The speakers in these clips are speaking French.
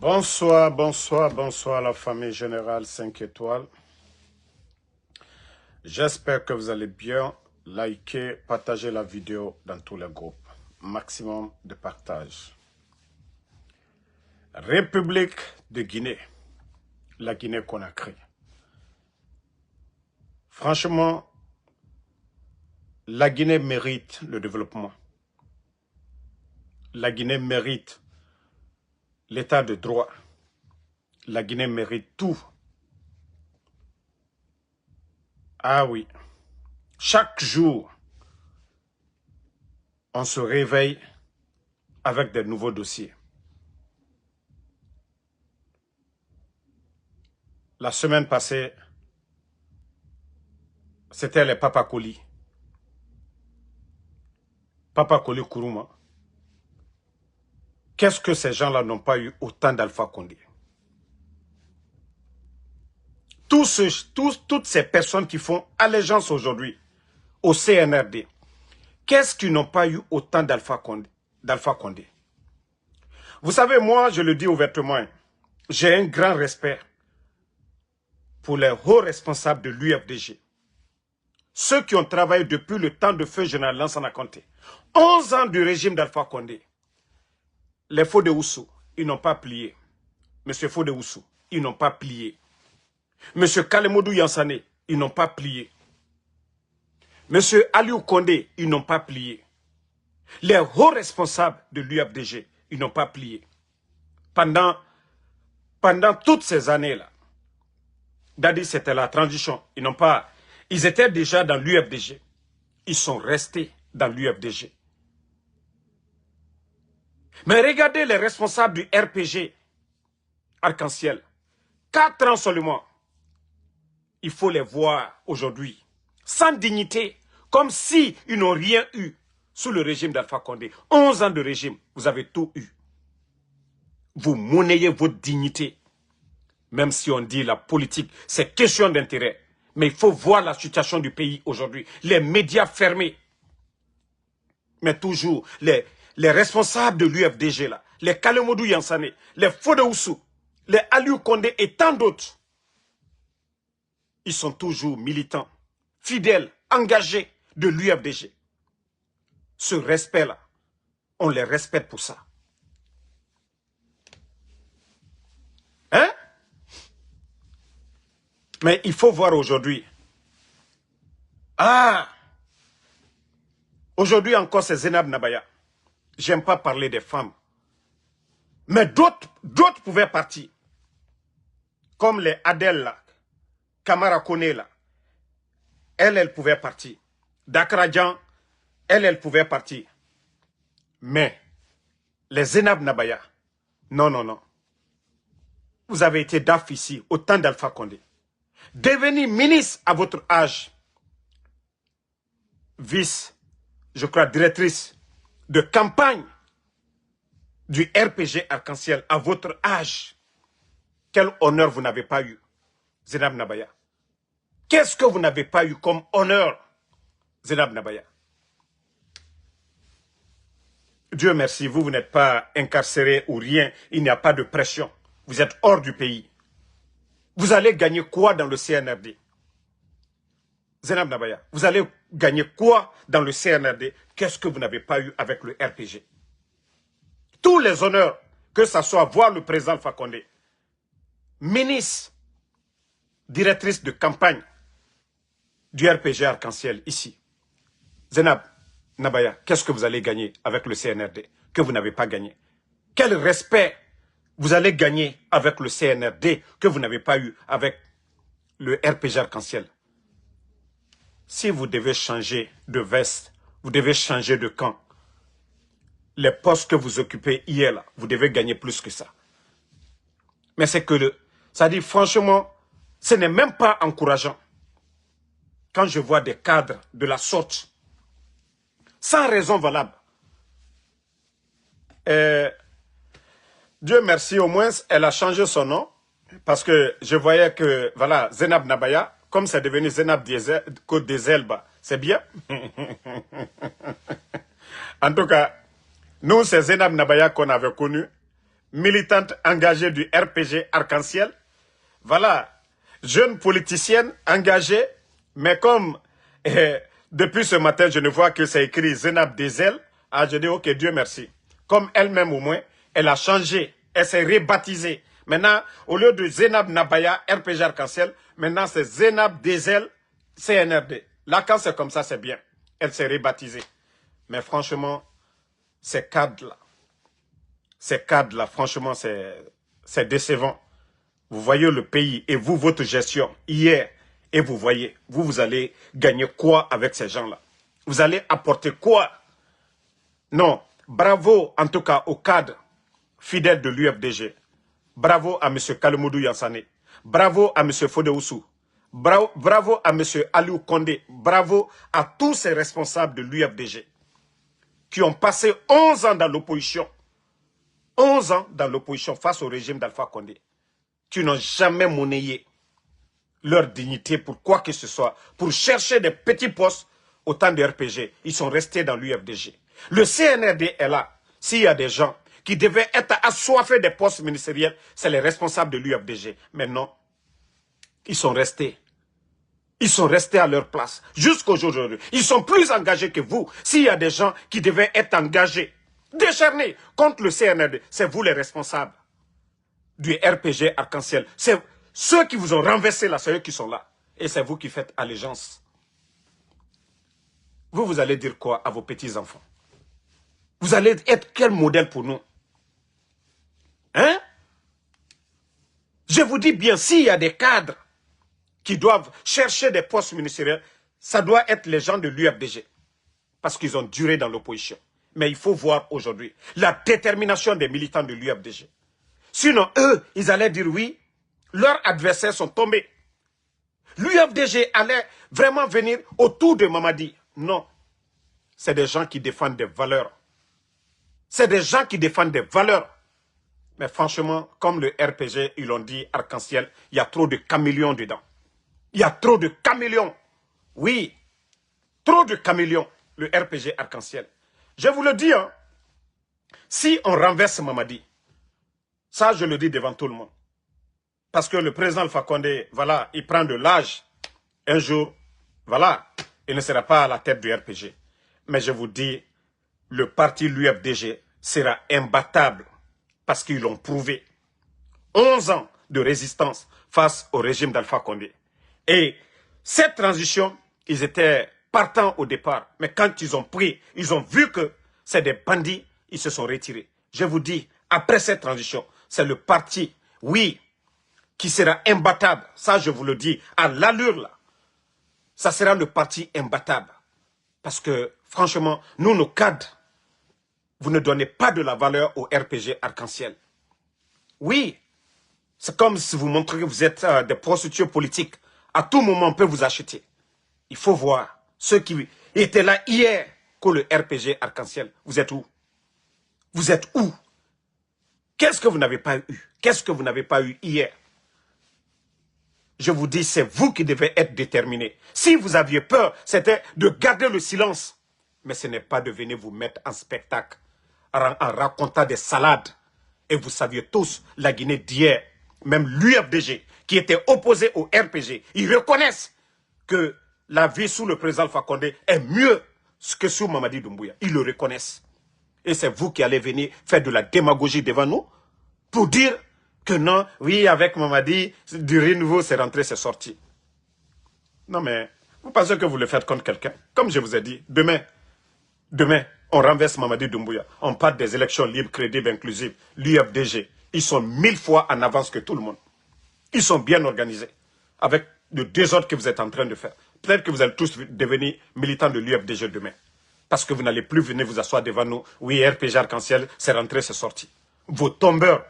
Bonsoir, bonsoir, bonsoir la famille générale 5 étoiles. J'espère que vous allez bien. Likez, partagez la vidéo dans tous les groupes. Maximum de partage. République de Guinée. La Guinée-Conakry. Franchement, la Guinée mérite le développement. La Guinée mérite l'état de droit. La Guinée mérite tout. Ah oui. Chaque jour, on se réveille avec des nouveaux dossiers. La semaine passée, c'était les Papakoli. Papakoli Kourouma. Qu'est-ce que ces gens-là n'ont pas eu autant d'Alpha Condé? Toutes ces personnes qui font allégeance aujourd'hui au CNRD, qu'est-ce qu'ils n'ont pas eu autant d'Alpha Condé? Vous savez, moi, je le dis ouvertement, j'ai un grand respect pour les hauts responsables de l'UFDG. Ceux qui ont travaillé depuis le temps de feu général Lansana Conté. 11 ans du régime d'Alpha Condé. Les Fodé Oussou, ils n'ont pas plié. Monsieur Fodé Oussou, ils n'ont pas plié. Monsieur Kalemodou Yansane, ils n'ont pas plié. Monsieur Aliou Condé, ils n'ont pas plié. Les hauts responsables de l'UFDG, ils n'ont pas plié. Pendant toutes ces années-là, Dadi, c'était la transition. Ils étaient déjà dans l'UFDG. Ils sont restés dans l'UFDG. Mais regardez les responsables du RPG Arc-en-Ciel. 4 ans seulement. Il faut les voir aujourd'hui. Sans dignité. Comme si ils n'ont rien eu sous le régime d'Alpha Condé. 11 ans de régime. Vous avez tout eu. Vous monnayez votre dignité. Même si on dit la politique, c'est question d'intérêt. Mais il faut voir la situation du pays aujourd'hui. Les médias fermés. Mais toujours, les responsables de l'UFDG, là, les Kalemodou Yansane, les Fodé Oussou, les Aliou Condé et tant d'autres, ils sont toujours militants, fidèles, engagés de l'UFDG. Ce respect-là, on les respecte pour ça. Hein? Mais il faut voir aujourd'hui. Ah! Aujourd'hui encore, c'est Zenab Nabaya. J'aime pas parler des femmes. Mais d'autres pouvaient partir. Comme les Adel là, Kamara Kone là. Elle pouvait partir. Dakradjan, elle pouvait partir. Mais les Zenab Nabaya, non, non, non. Vous avez été DAF ici, au temps d'Alpha Condé. Devenir ministre à votre âge. Vice, je crois, directrice de campagne du RPG Arc-en-Ciel à votre âge. Quel honneur vous n'avez pas eu, Zenab Nabaya? Qu'est-ce que vous n'avez pas eu comme honneur, Zenab Nabaya? Dieu merci, vous n'êtes pas incarcéré ou rien, il n'y a pas de pression. Vous êtes hors du pays. Vous allez gagner quoi dans le CNRD? Zenab Nabaya, vous allez gagner quoi dans le CNRD? Qu'est-ce que vous n'avez pas eu avec le RPG? Tous les honneurs, que ce soit voir le président Alpha Condé, ministre, directrice de campagne du RPG Arc-en-Ciel ici. Zenab Nabaya, qu'est-ce que vous allez gagner avec le CNRD que vous n'avez pas gagné? Quel respect vous allez gagner avec le CNRD que vous n'avez pas eu avec le RPG Arc-en-Ciel? Si vous devez changer de veste, vous devez changer de camp. Les postes que vous occupez hier, là, vous devez gagner plus que ça. Mais c'est que, ça dit franchement, ce n'est même pas encourageant. Quand je vois des cadres de la sorte, sans raison valable. Dieu merci, au moins, elle a changé son nom. Parce que je voyais que, voilà, Zenab Nabaya, comme c'est devenu Zenab Côte des Elbes, c'est bien. En tout cas, nous, c'est Zenab Nabaya qu'on avait connu. militante engagée du RPG Arc-en-Ciel. Voilà, jeune politicienne engagée, mais comme depuis ce matin, je ne vois que c'est écrit Zenab Dezel, je dis ok, Dieu merci. Comme elle-même au moins, elle a changé, elle s'est rebaptisée. Maintenant, au lieu de Zenab Nabaya RPG Arc-en-Ciel, maintenant c'est Zenab Dezel CNRD. Là, quand c'est comme ça, c'est bien. Elle s'est rebaptisée. Mais franchement, ces cadres-là, franchement, c'est décevant. Vous voyez le pays et vous, votre gestion, hier, et vous voyez, vous allez gagner quoi avec ces gens-là? Vous allez apporter quoi? Non, bravo en tout cas aux cadres fidèles de l'UFDG. Bravo à M. Kalemoudou Yansane. Bravo à M. Fodéoussou. Bravo à M. Aliou Kondé. Bravo à tous ces responsables de l'UFDG qui ont passé 11 ans dans l'opposition. 11 ans dans l'opposition face au régime d'Alpha Condé. Qui n'ont jamais monnayé leur dignité pour quoi que ce soit, pour chercher des petits postes au temps de RPG. Ils sont restés dans l'UFDG. Le CNRD est là. S'il y a des gens qui devaient être assoiffés des postes ministériels, c'est les responsables de l'UFDG. Mais non, ils sont restés. Ils sont restés à leur place jusqu'à aujourd'hui. Ils sont plus engagés que vous. S'il y a des gens qui devaient être engagés, décharnés contre le CNRD, c'est vous les responsables du RPG Arc-en-Ciel. C'est ceux qui vous ont renversé là, c'est eux qui sont là. Et c'est vous qui faites allégeance. Vous allez dire quoi à vos petits-enfants? Vous allez être quel modèle pour nous? Hein? Je vous dis bien, s'il y a des cadres qui doivent chercher des postes ministériels, ça doit être les gens de l'UFDG. Parce qu'ils ont duré dans l'opposition. Mais il faut voir aujourd'hui la détermination des militants de l'UFDG. Sinon, eux, ils allaient dire oui, leurs adversaires sont tombés. L'UFDG allait vraiment venir autour de Mamadi. Non. C'est des gens qui défendent des valeurs. C'est des gens qui défendent des valeurs. Mais franchement, comme le RPG, ils l'ont dit, Arc-en-Ciel, il y a trop de caméléons dedans. Il y a trop de caméléons. Oui, trop de caméléons, le RPG Arc-en-Ciel. Je vous le dis, hein, si on renverse Mamadi, ça je le dis devant tout le monde. Parce que le président Alpha Condé, voilà, il prend de l'âge. Un jour, voilà, il ne sera pas à la tête du RPG. Mais je vous dis, le parti l'UFDG sera imbattable parce qu'ils l'ont prouvé. 11 ans de résistance face au régime d'Alpha Condé. Et cette transition, ils étaient partants au départ. Mais quand ils ont pris, ils ont vu que c'est des bandits, ils se sont retirés. Je vous dis, après cette transition, c'est le parti, oui, qui sera imbattable. Ça, je vous le dis, à l'allure là. Ça sera le parti imbattable. Parce que, franchement, nous, nos cadres, vous ne donnez pas de la valeur au RPG Arc-en-Ciel. Oui, c'est comme si vous montrez que vous êtes des prostituées politiques. À tout moment, on peut vous acheter. Il faut voir ceux qui étaient là hier que le RPG Arc-en-Ciel. Vous êtes où? Vous êtes où? Qu'est-ce que vous n'avez pas eu? Qu'est-ce que vous n'avez pas eu hier? Je vous dis, c'est vous qui devez être déterminés. Si vous aviez peur, c'était de garder le silence. Mais ce n'est pas de venir vous mettre en spectacle en racontant des salades. Et vous saviez tous, la Guinée d'hier, même l'UFDG, qui était opposé au RPG, ils reconnaissent que la vie sous le président Alpha Condé est mieux que sous Mamadi Doumbouya. Ils le reconnaissent. Et c'est vous qui allez venir faire de la démagogie devant nous pour dire que non, oui, avec Mamadi, du renouveau, c'est rentré, c'est sorti. Non, mais vous pensez que vous le faites contre quelqu'un? Comme je vous ai dit, demain, on renverse Mamadi Doumbouya. On part des élections libres, crédibles, inclusives. L'UFDG, ils sont 1000 fois en avance que tout le monde. Ils sont bien organisés. Avec le désordre que vous êtes en train de faire. Peut-être que vous allez tous devenir militants de l'UFDG demain. Parce que vous n'allez plus venir vous asseoir devant nous. Oui, RPG Arc-en-Ciel, c'est rentré, c'est sorti. Vos tombeurs,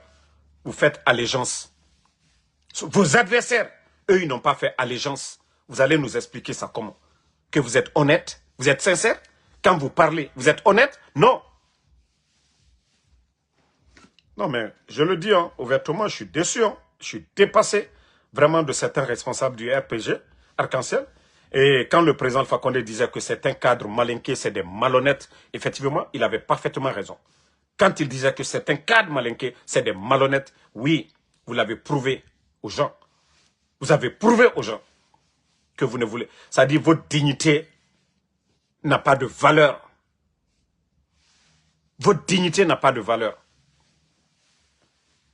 vous faites allégeance. Vos adversaires, eux, ils n'ont pas fait allégeance. Vous allez nous expliquer ça comment? Que vous êtes honnête? Vous êtes sincère? Quand vous parlez, vous êtes honnête? Non. Non, mais je le dis hein, ouvertement, je suis déçu. Hein. Je suis dépassé vraiment de certains responsables du RPG, Arc-en-Ciel. Et quand le président Fakonde disait que certains cadres malinqués, c'est des malhonnêtes, effectivement, il avait parfaitement raison. Quand il disait que certains cadres malinqués, c'est des malhonnêtes, oui, vous l'avez prouvé aux gens. Vous avez prouvé aux gens que vous ne voulez... Ça dit votre dignité n'a pas de valeur. Votre dignité n'a pas de valeur.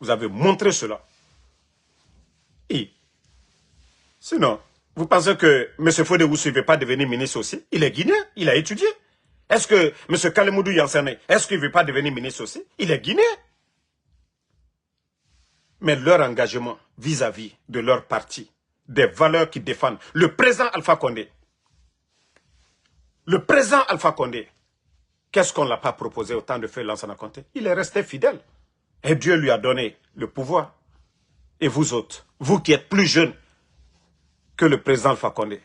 Vous avez montré cela. Et sinon, vous pensez que M. Fodé-Oussou ne veut pas devenir ministre aussi? Il est guinéen, il a étudié. Est-ce que M. Kalemoudou Yansane, est-ce qu'il ne veut pas devenir ministre aussi? Il est guinéen. Mais leur engagement vis-à-vis de leur parti, des valeurs qu'ils défendent, le président Alpha Condé, qu'est-ce qu'on ne l'a pas proposé au temps de faire Lansana Conté? Il est resté fidèle. Et Dieu lui a donné le pouvoir. Et vous autres, vous qui êtes plus jeunes que le président Alpha Condé.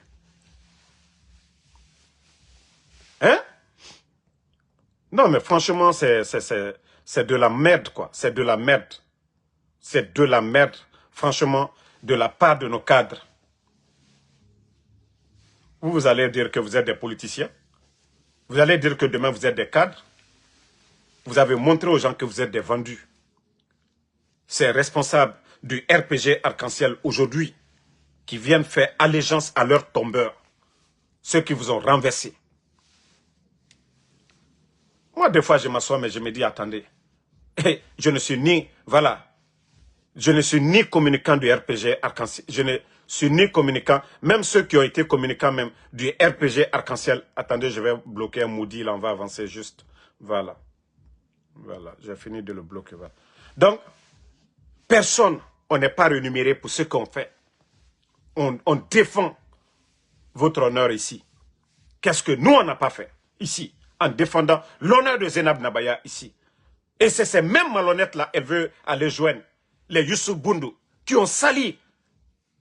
Hein? Non, mais franchement, c'est de la merde, quoi. C'est de la merde. C'est de la merde, franchement, de la part de nos cadres. Vous allez dire que vous êtes des politiciens. Vous allez dire que demain, vous êtes des cadres. Vous avez montré aux gens que vous êtes des vendus. Ces responsables du RPG Arc-en-Ciel aujourd'hui qui viennent faire allégeance à leurs tombeurs, ceux qui vous ont renversé. Moi, des fois, je m'assois, mais je me dis, attendez, je ne suis ni, voilà, je ne suis ni communicant du RPG Arc-en-Ciel, je ne suis ni communicant, même ceux qui ont été communicants même du RPG Arc-en-Ciel. Attendez, je vais bloquer un maudit, là, on va avancer juste. Voilà. Voilà, j'ai fini de le bloquer. Voilà. Donc, personne, on n'est pas rémunéré pour ce qu'on fait. On défend votre honneur ici. Qu'est-ce que nous, on n'a pas fait ici, en défendant l'honneur de Zainab Nabaya ici. Et c'est ces mêmes malhonnêtes-là, elle veut aller joindre les Youssouf Boundou, qui ont sali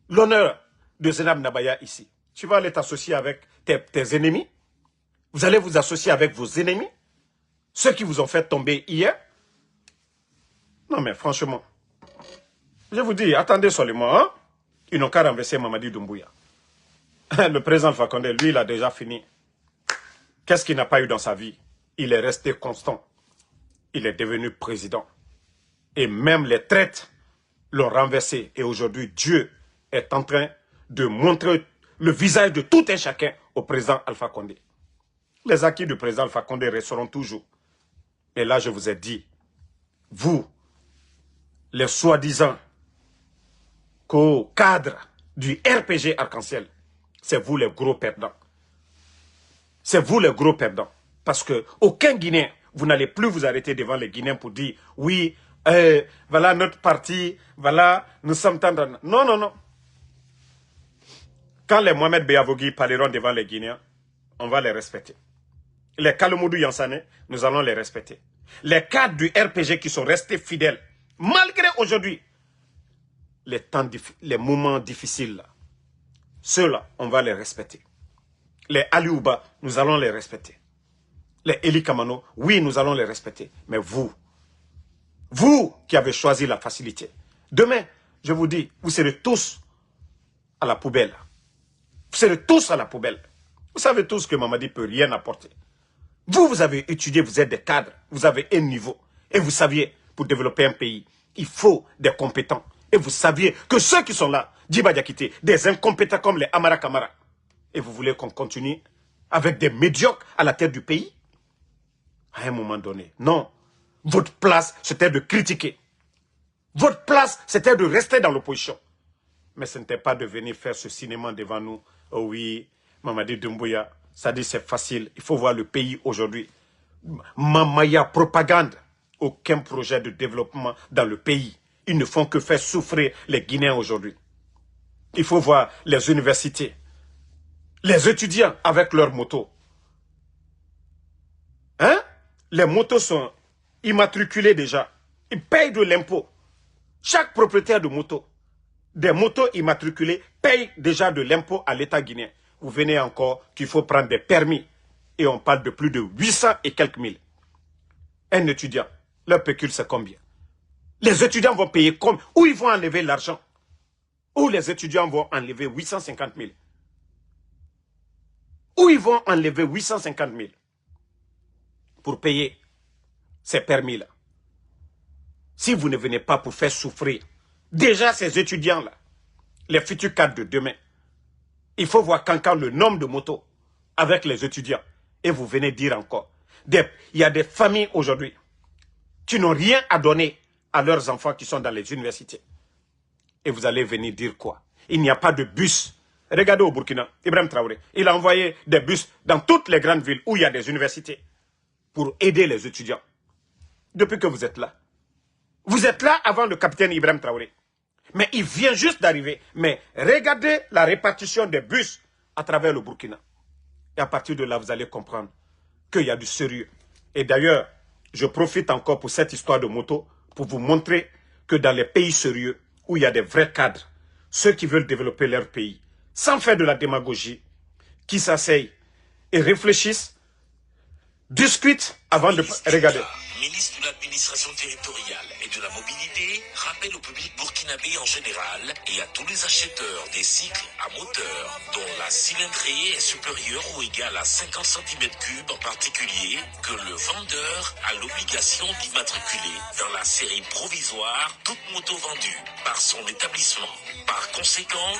l'honneur de Zainab Nabaya ici. Tu vas aller t'associer avec tes ennemis. Vous allez vous associer avec vos ennemis. Ceux qui vous ont fait tomber hier. Non mais franchement, je vous dis, attendez seulement, hein? Ils n'ont qu'à renverser Mamadi Doumbouya. Le président Alpha Condé, lui, il a déjà fini. Qu'est-ce qu'il n'a pas eu dans sa vie? Il est resté constant. Il est devenu président. Et même les traites l'ont renversé. Et aujourd'hui, Dieu est en train de montrer le visage de tout un chacun au président Alpha Condé. Les acquis du président Alpha Condé resteront toujours. Et là, je vous ai dit, vous, les soi-disant cadres du RPG Arc-en-Ciel, c'est vous les gros perdants. C'est vous les gros perdants. Parce que aucun Guinéen, vous n'allez plus vous arrêter devant les Guinéens pour dire, oui, voilà notre parti, voilà, nous sommes tendres. Non, non, non. Quand les Mohamed Beyavogui parleront devant les Guinéens, on va les respecter. Les Kalemoudou Yansane, nous allons les respecter. Les cadres du RPG qui sont restés fidèles, malgré aujourd'hui, les moments difficiles, là, ceux-là, on va les respecter. Les Aliouba, nous allons les respecter. Les Eli Kamano, oui, nous allons les respecter. Mais vous qui avez choisi la facilité, demain, je vous dis, vous serez tous à la poubelle. Vous serez tous à la poubelle. Vous savez tous que Mamadi ne peut rien apporter. Vous avez étudié, vous êtes des cadres, vous avez un niveau. Et vous saviez, pour développer un pays, il faut des compétents. Et vous saviez que ceux qui sont là, Djiba Diakité, des incompétents comme les Amara Kamara. Et vous voulez qu'on continue avec des médiocres à la tête du pays? À un moment donné, non. Votre place, c'était de critiquer. Votre place, c'était de rester dans l'opposition. Mais ce n'était pas de venir faire ce cinéma devant nous. Oh oui, Mamadi Doumbouya, ça dit c'est facile. Il faut voir le pays aujourd'hui. Mamaya propagande. Aucun projet de développement dans le pays. Ils ne font que faire souffrir les Guinéens aujourd'hui. Il faut voir les universités. Les étudiants avec leurs motos. Hein? Les motos sont immatriculées déjà. Ils payent de l'impôt. Chaque propriétaire de moto, des motos immatriculées, paye déjà de l'impôt à l'État guinéen. Vous venez encore qu'il faut prendre des permis. Et on parle de plus de 800 et quelques mille. Un étudiant, leur pécule c'est combien? Les étudiants vont payer combien? Où ils vont enlever l'argent? Où les étudiants vont enlever 850 000? Où ils vont enlever 850 000 pour payer ces permis-là. Si vous ne venez pas pour faire souffrir, déjà ces étudiants-là, les futurs cadres de demain, il faut voir quand le nombre de motos avec les étudiants. Et vous venez dire encore, il y a des familles aujourd'hui qui n'ont rien à donner à leurs enfants qui sont dans les universités. Et vous allez venir dire quoi? Il n'y a pas de bus. Regardez au Burkina, Ibrahim Traoré, il a envoyé des bus dans toutes les grandes villes où il y a des universités pour aider les étudiants. Depuis que vous êtes là. Vous êtes là avant le capitaine Ibrahim Traoré. Mais il vient juste d'arriver. Mais regardez la répartition des bus à travers le Burkina. Et à partir de là, vous allez comprendre qu'il y a du sérieux. Et d'ailleurs, je profite encore pour cette histoire de moto pour vous montrer que dans les pays sérieux, où il y a des vrais cadres, ceux qui veulent développer leur pays, sans faire de la démagogie, qui s'asseyent et réfléchissent, discutent avant de regarder. Ministre de l'administration territoriale et de la mobilité rappelle au public burkinabé en général et à tous les acheteurs des cycles à moteur dont la cylindrée est supérieure ou égale à 50 cm3 en particulier que le vendeur a l'obligation d'immatriculer dans la série provisoire toute moto vendue par son établissement. Par conséquent,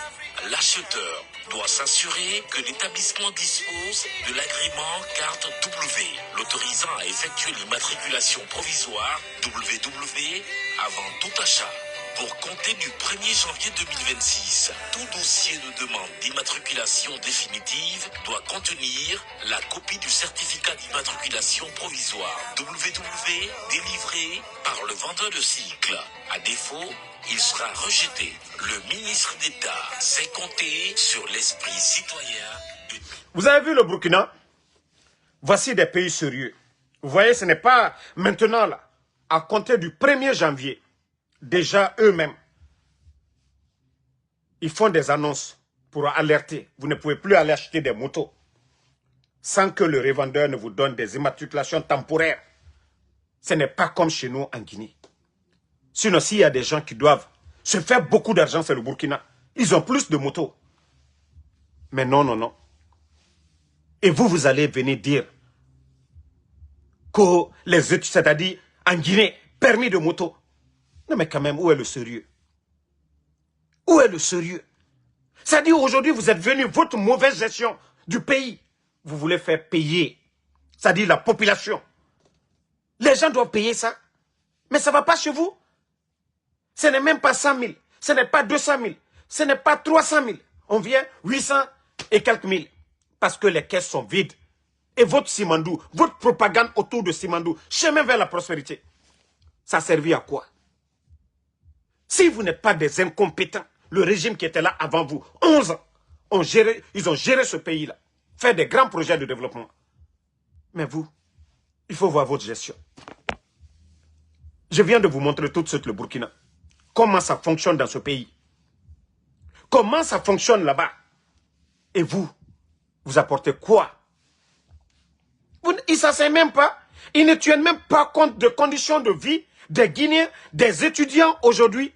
l'acheteur doit s'assurer que l'établissement dispose de l'agrément carte W, l'autorisant à effectuer l'immatriculation provisoire WW avant tout achat. Pour compter du 1er janvier 2026, tout dossier de demande d'immatriculation définitive doit contenir la copie du certificat d'immatriculation provisoire WW délivré par le vendeur de cycle. À défaut, il sera rejeté. Le ministre d'État sait compter sur l'esprit citoyen. Vous avez vu le Burkina? Voici des pays sérieux. Vous voyez, ce n'est pas maintenant là. À compter du 1er janvier, déjà eux-mêmes, ils font des annonces pour alerter. Vous ne pouvez plus aller acheter des motos sans que le revendeur ne vous donne des immatriculations temporaires. Ce n'est pas comme chez nous en Guinée. Sinon, s'il y a des gens qui doivent se faire beaucoup d'argent, c'est le Burkina. Ils ont plus de motos. Mais non, non, non. Et vous, vous allez venir dire que les études, c'est-à-dire en Guinée, permis de moto. Non, mais quand même, où est le sérieux? Où est le sérieux? C'est-à-dire aujourd'hui, vous êtes venu, votre mauvaise gestion du pays, vous voulez faire payer. C'est-à-dire la population. Les gens doivent payer ça. Mais ça ne va pas chez vous. Ce n'est même pas 100 000. Ce n'est pas 200 000. Ce n'est pas 300 000. On vient 800 et quelques mille. Parce que les caisses sont vides. Et votre Simandou, votre propagande autour de Simandou, chemin vers la prospérité, ça a servi à quoi? Si vous n'êtes pas des incompétents, le régime qui était là avant vous, 11 ans, ils ont géré ce pays-là, fait des grands projets de développement. Mais vous, il faut voir votre gestion. Je viens de vous montrer tout de suite le Burkina. Comment ça fonctionne dans ce pays. Comment ça fonctionne là-bas. Et vous, vous apportez quoi? Ils ne s'asseyent même pas. Ils ne tiennent même pas compte de conditions de vie des Guinéens, des étudiants aujourd'hui.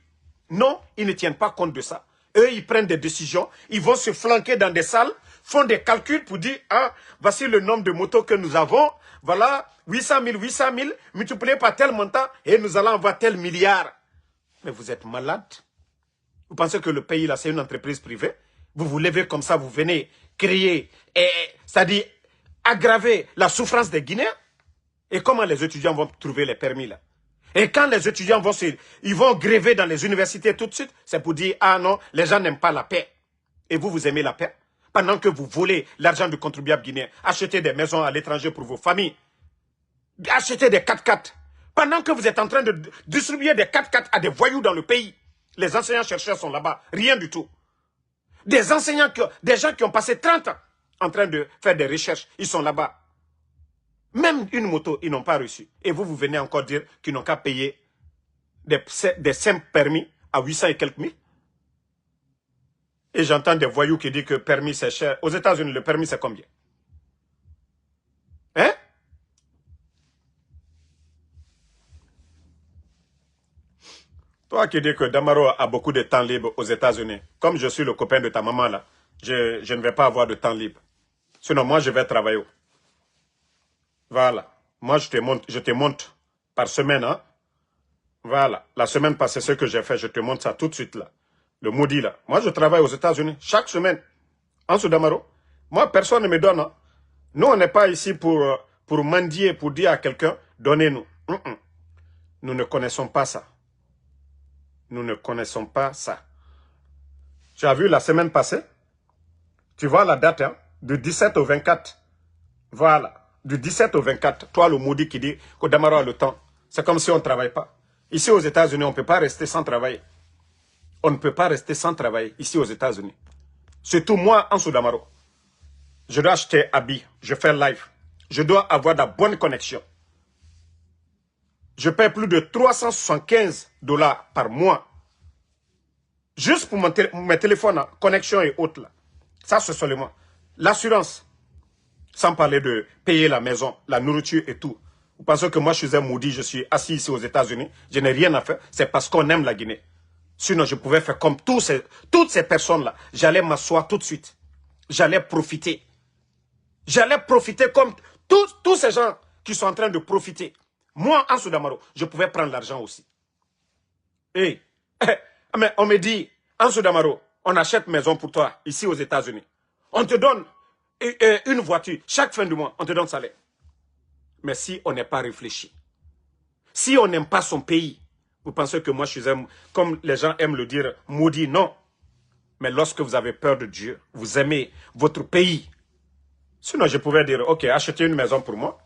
Non, ils ne tiennent pas compte de ça. Eux, ils prennent des décisions. Ils vont se flanquer dans des salles, font des calculs pour dire, ah, voici le nombre de motos que nous avons. Voilà, 800 000, multiplié par tel montant, et nous allons avoir tel milliard. Mais vous êtes malade. Vous pensez que le pays, là, c'est une entreprise privée? Vous vous levez comme ça, vous venez créer, c'est-à-dire aggraver la souffrance des Guinéens. Et comment les étudiants vont trouver les permis, là? Et quand les étudiants ils vont gréver dans les universités tout de suite, c'est pour dire, ah non, les gens n'aiment pas la paix. Et vous, vous aimez la paix? Pendant que vous volez l'argent du contribuable guinéen, achetez des maisons à l'étranger pour vos familles, achetez des 4x4. Pendant que vous êtes en train de distribuer des 4x4 à des voyous dans le pays, les enseignants-chercheurs sont là-bas, rien du tout. Des enseignants, des gens qui ont passé 30 ans en train de faire des recherches, ils sont là-bas. Même une moto, ils n'ont pas reçu. Et vous, vous venez encore dire qu'ils n'ont qu'à payer des simples permis à 800 et quelques mille. Et j'entends des voyous qui disent que permis c'est cher. Aux États-Unis, le permis c'est combien? Hein? Toi qui dis que Damaro a beaucoup de temps libre aux États-Unis, comme je suis le copain de ta maman là, je ne vais pas avoir de temps libre. Sinon, moi, je vais travailler. Voilà. Moi, je te montre par semaine. Hein? Voilà. La semaine passée, ce que j'ai fait, je te montre ça tout de suite là. Le maudit là. Moi, je travaille aux États-Unis chaque semaine. En Soudamaro. Moi, personne ne me donne. Hein? Nous, on n'est pas ici pour mendier, pour dire à quelqu'un, donnez-nous. Nous ne connaissons pas ça. Nous ne connaissons pas ça. Tu as vu la semaine passée? Tu vois la date, hein? Du 17 au 24. Voilà. Du 17 au 24. Toi, le maudit qui dit que Damaro a le temps. C'est comme si on ne travaille pas. Ici aux États-Unis, on ne peut pas rester sans travailler. On ne peut pas rester sans travailler ici aux États-Unis. Surtout moi, en Soudamaro. Je dois acheter habits. Je fais live. Je dois avoir de la bonne connexion. Je paie plus de 375 $ par mois. Juste pour mes téléphones, hein, connexion et autres. Là. Ça, c'est seulement. L'assurance. Sans parler de payer la maison, la nourriture et tout. Vous pensez que moi, je suis un maudit, je suis assis ici aux États-Unis. Je n'ai rien à faire. C'est parce qu'on aime la Guinée. Sinon, je pouvais faire comme toutes ces personnes-là. J'allais m'asseoir tout de suite. J'allais profiter. J'allais profiter comme tous ces gens qui sont en train de profiter. Moi, en Soudamaro, je pouvais prendre l'argent aussi. Et, mais on me dit, en Soudamaro, on achète maison pour toi, ici aux États-Unis. On te donne une voiture, chaque fin du mois, on te donne salaire. Mais si on n'est pas réfléchi, si on n'aime pas son pays, vous pensez que moi je suis comme les gens aiment le dire, maudit, non. Mais lorsque vous avez peur de Dieu, vous aimez votre pays. Sinon, je pouvais dire, ok, achetez une maison pour moi,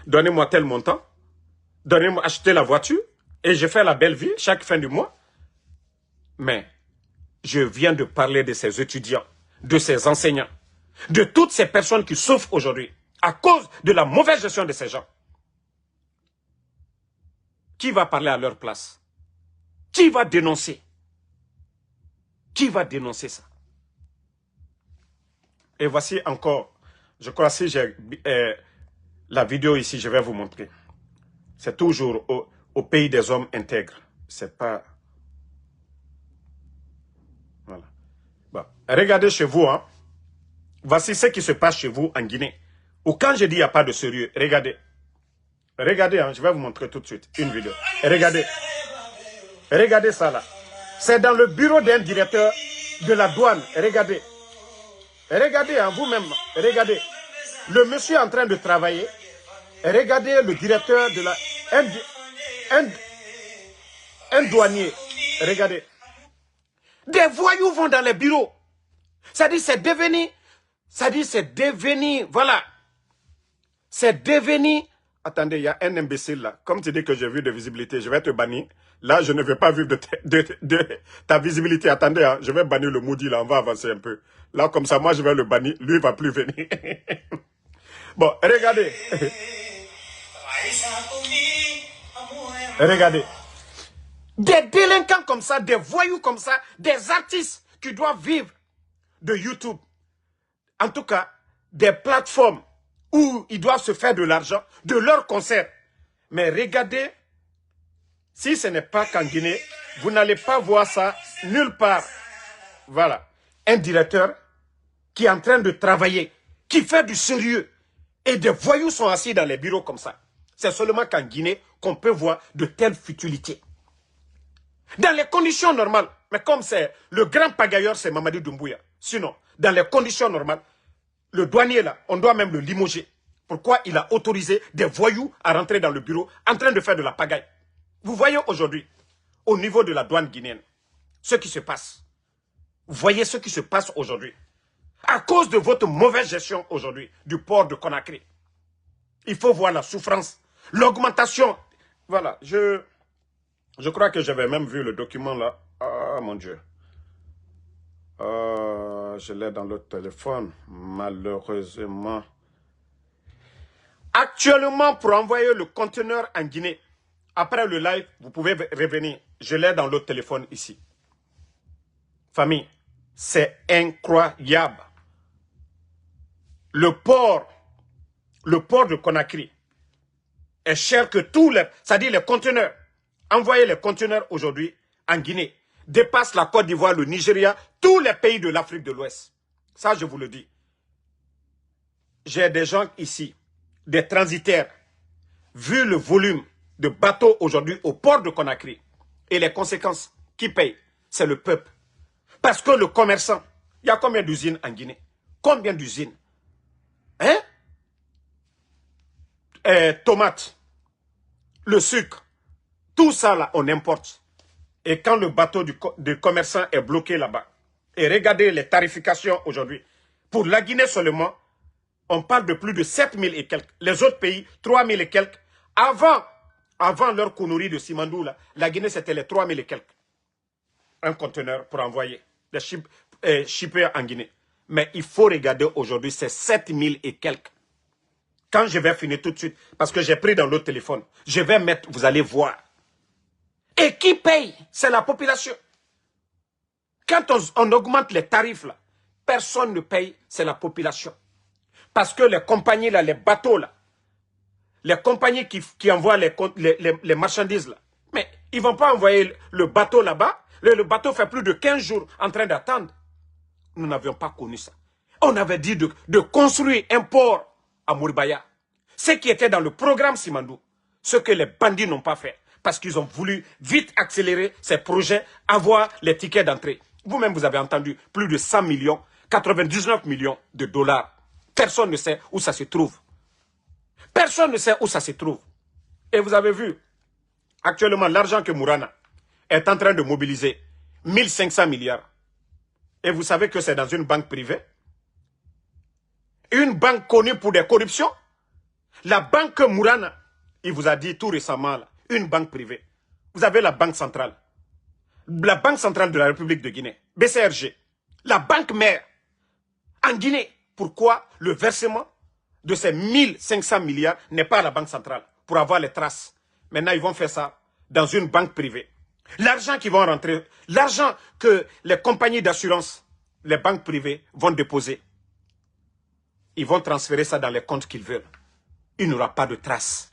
donnez-moi tel montant, donnez-moi acheter la voiture, et je fais la belle vie chaque fin du mois. Mais je viens de parler de ces étudiants, de ces enseignants, de toutes ces personnes qui souffrent aujourd'hui à cause de la mauvaise gestion de ces gens. Qui va parler à leur place? Qui va dénoncer? Qui va dénoncer ça? Et voici encore, je crois si j'ai la vidéo ici, je vais vous montrer. C'est toujours au pays des hommes intègres. C'est pas... Voilà. Bon. Regardez chez vous, hein. Voici ce qui se passe chez vous en Guinée. Ou quand je dis il n'y a pas de sérieux, regardez. Regardez, hein, je vais vous montrer tout de suite une vidéo. Et regardez. Regardez ça là. C'est dans le bureau d'un directeur de la douane. Regardez. Regardez hein, vous-même. Regardez. Le monsieur est en train de travailler. Regardez le directeur de la... Un douanier. Regardez. Des voyous vont dans les bureaux. C'est-à-dire c'est devenu... voilà. C'est devenu... Attendez, il y a un imbécile là. Comme tu dis que j'ai vu de visibilité, je vais te bannir. Là, je ne vais pas vivre de ta visibilité. Attendez, hein, je vais bannir le maudit là, on va avancer un peu. Là, comme ça, moi, je vais le bannir. Lui, il ne va plus venir. Bon, regardez. Regardez. Des délinquants comme ça, des voyous comme ça, des artistes qui doivent vivre de YouTube. En tout cas, des plateformes où ils doivent se faire de l'argent de leurs concerts. Mais regardez, si ce n'est pas qu'en Guinée, vous n'allez pas voir ça nulle part. Voilà. Un directeur qui est en train de travailler, qui fait du sérieux. Et des voyous sont assis dans les bureaux comme ça. C'est seulement qu'en Guinée qu'on peut voir de telles futilités. Dans les conditions normales, mais comme c'est le grand pagailleur, c'est Mamadi Doumbouya. Sinon, dans les conditions normales, le douanier là, on doit même le limoger. Pourquoi il a autorisé des voyous à rentrer dans le bureau en train de faire de la pagaille? Vous voyez aujourd'hui, au niveau de la douane guinéenne, ce qui se passe. Vous voyez ce qui se passe aujourd'hui. À cause de votre mauvaise gestion aujourd'hui du port de Conakry. Il faut voir la souffrance, l'augmentation. Voilà, je crois que j'avais même vu le document là. Ah mon Dieu. Je l'ai dans le téléphone, malheureusement. Actuellement, pour envoyer le conteneur en Guinée, après le live, vous pouvez revenir. Je l'ai dans l'autre téléphone ici. Famille, c'est incroyable. Le port de Conakry est cher que tous les... C'est-à-dire les conteneurs. Envoyer les conteneurs aujourd'hui en Guinée dépasse la Côte d'Ivoire, le Nigeria, tous les pays de l'Afrique de l'Ouest. Ça, je vous le dis. J'ai des gens ici, des transitaires. Vu le volume de bateaux aujourd'hui au port de Conakry. Et les conséquences, qui payent? C'est le peuple. Parce que le commerçant, il y a combien d'usines en Guinée? Combien d'usines? Hein? Tomates, le sucre, tout ça là, on importe. Et quand le bateau du commerçant est bloqué là-bas, et regardez les tarifications aujourd'hui, pour la Guinée seulement, on parle de plus de 7 000 et quelques. Les autres pays, 3 000 et quelques. Avant leur connerie de Simandou, là, la Guinée, c'était les 3 000 et quelques. Un conteneur pour envoyer des shippers en Guinée. Mais il faut regarder aujourd'hui, c'est 7 000 et quelques. Quand je vais finir tout de suite, parce que j'ai pris dans l'autre téléphone, je vais mettre, vous allez voir. Et qui paye? C'est la population. Quand on augmente les tarifs, là, personne ne paye, c'est la population. Parce que les compagnies, là, les bateaux, là, les compagnies qui envoient les marchandises, là, mais ils ne vont pas envoyer le bateau là-bas. Le bateau fait plus de 15 jours en train d'attendre. Nous n'avions pas connu ça. On avait dit de construire un port à Mouribaya. Ce qui était dans le programme Simandou. Ce que les bandits n'ont pas fait. Parce qu'ils ont voulu vite accélérer ces projets, avoir les tickets d'entrée. Vous-même, vous avez entendu plus de 100 millions, 99 millions de dollars. Personne ne sait où ça se trouve. Personne ne sait où ça se trouve. Et vous avez vu, actuellement, l'argent que Mourana est en train de mobiliser, 1500 milliards. Et vous savez que c'est dans une banque privée. Une banque connue pour des corruptions. La banque Mourana, il vous a dit tout récemment, là, une banque privée. Vous avez la Banque centrale. La Banque centrale de la République de Guinée, BCRG. La banque mère en Guinée. Pourquoi le versement de ces 1500 milliards n'est pas à la Banque centrale pour avoir les traces? Maintenant, ils vont faire ça dans une banque privée. L'argent qui va rentrer, l'argent que les compagnies d'assurance, les banques privées vont déposer, ils vont transférer ça dans les comptes qu'ils veulent. Il n'y aura pas de traces.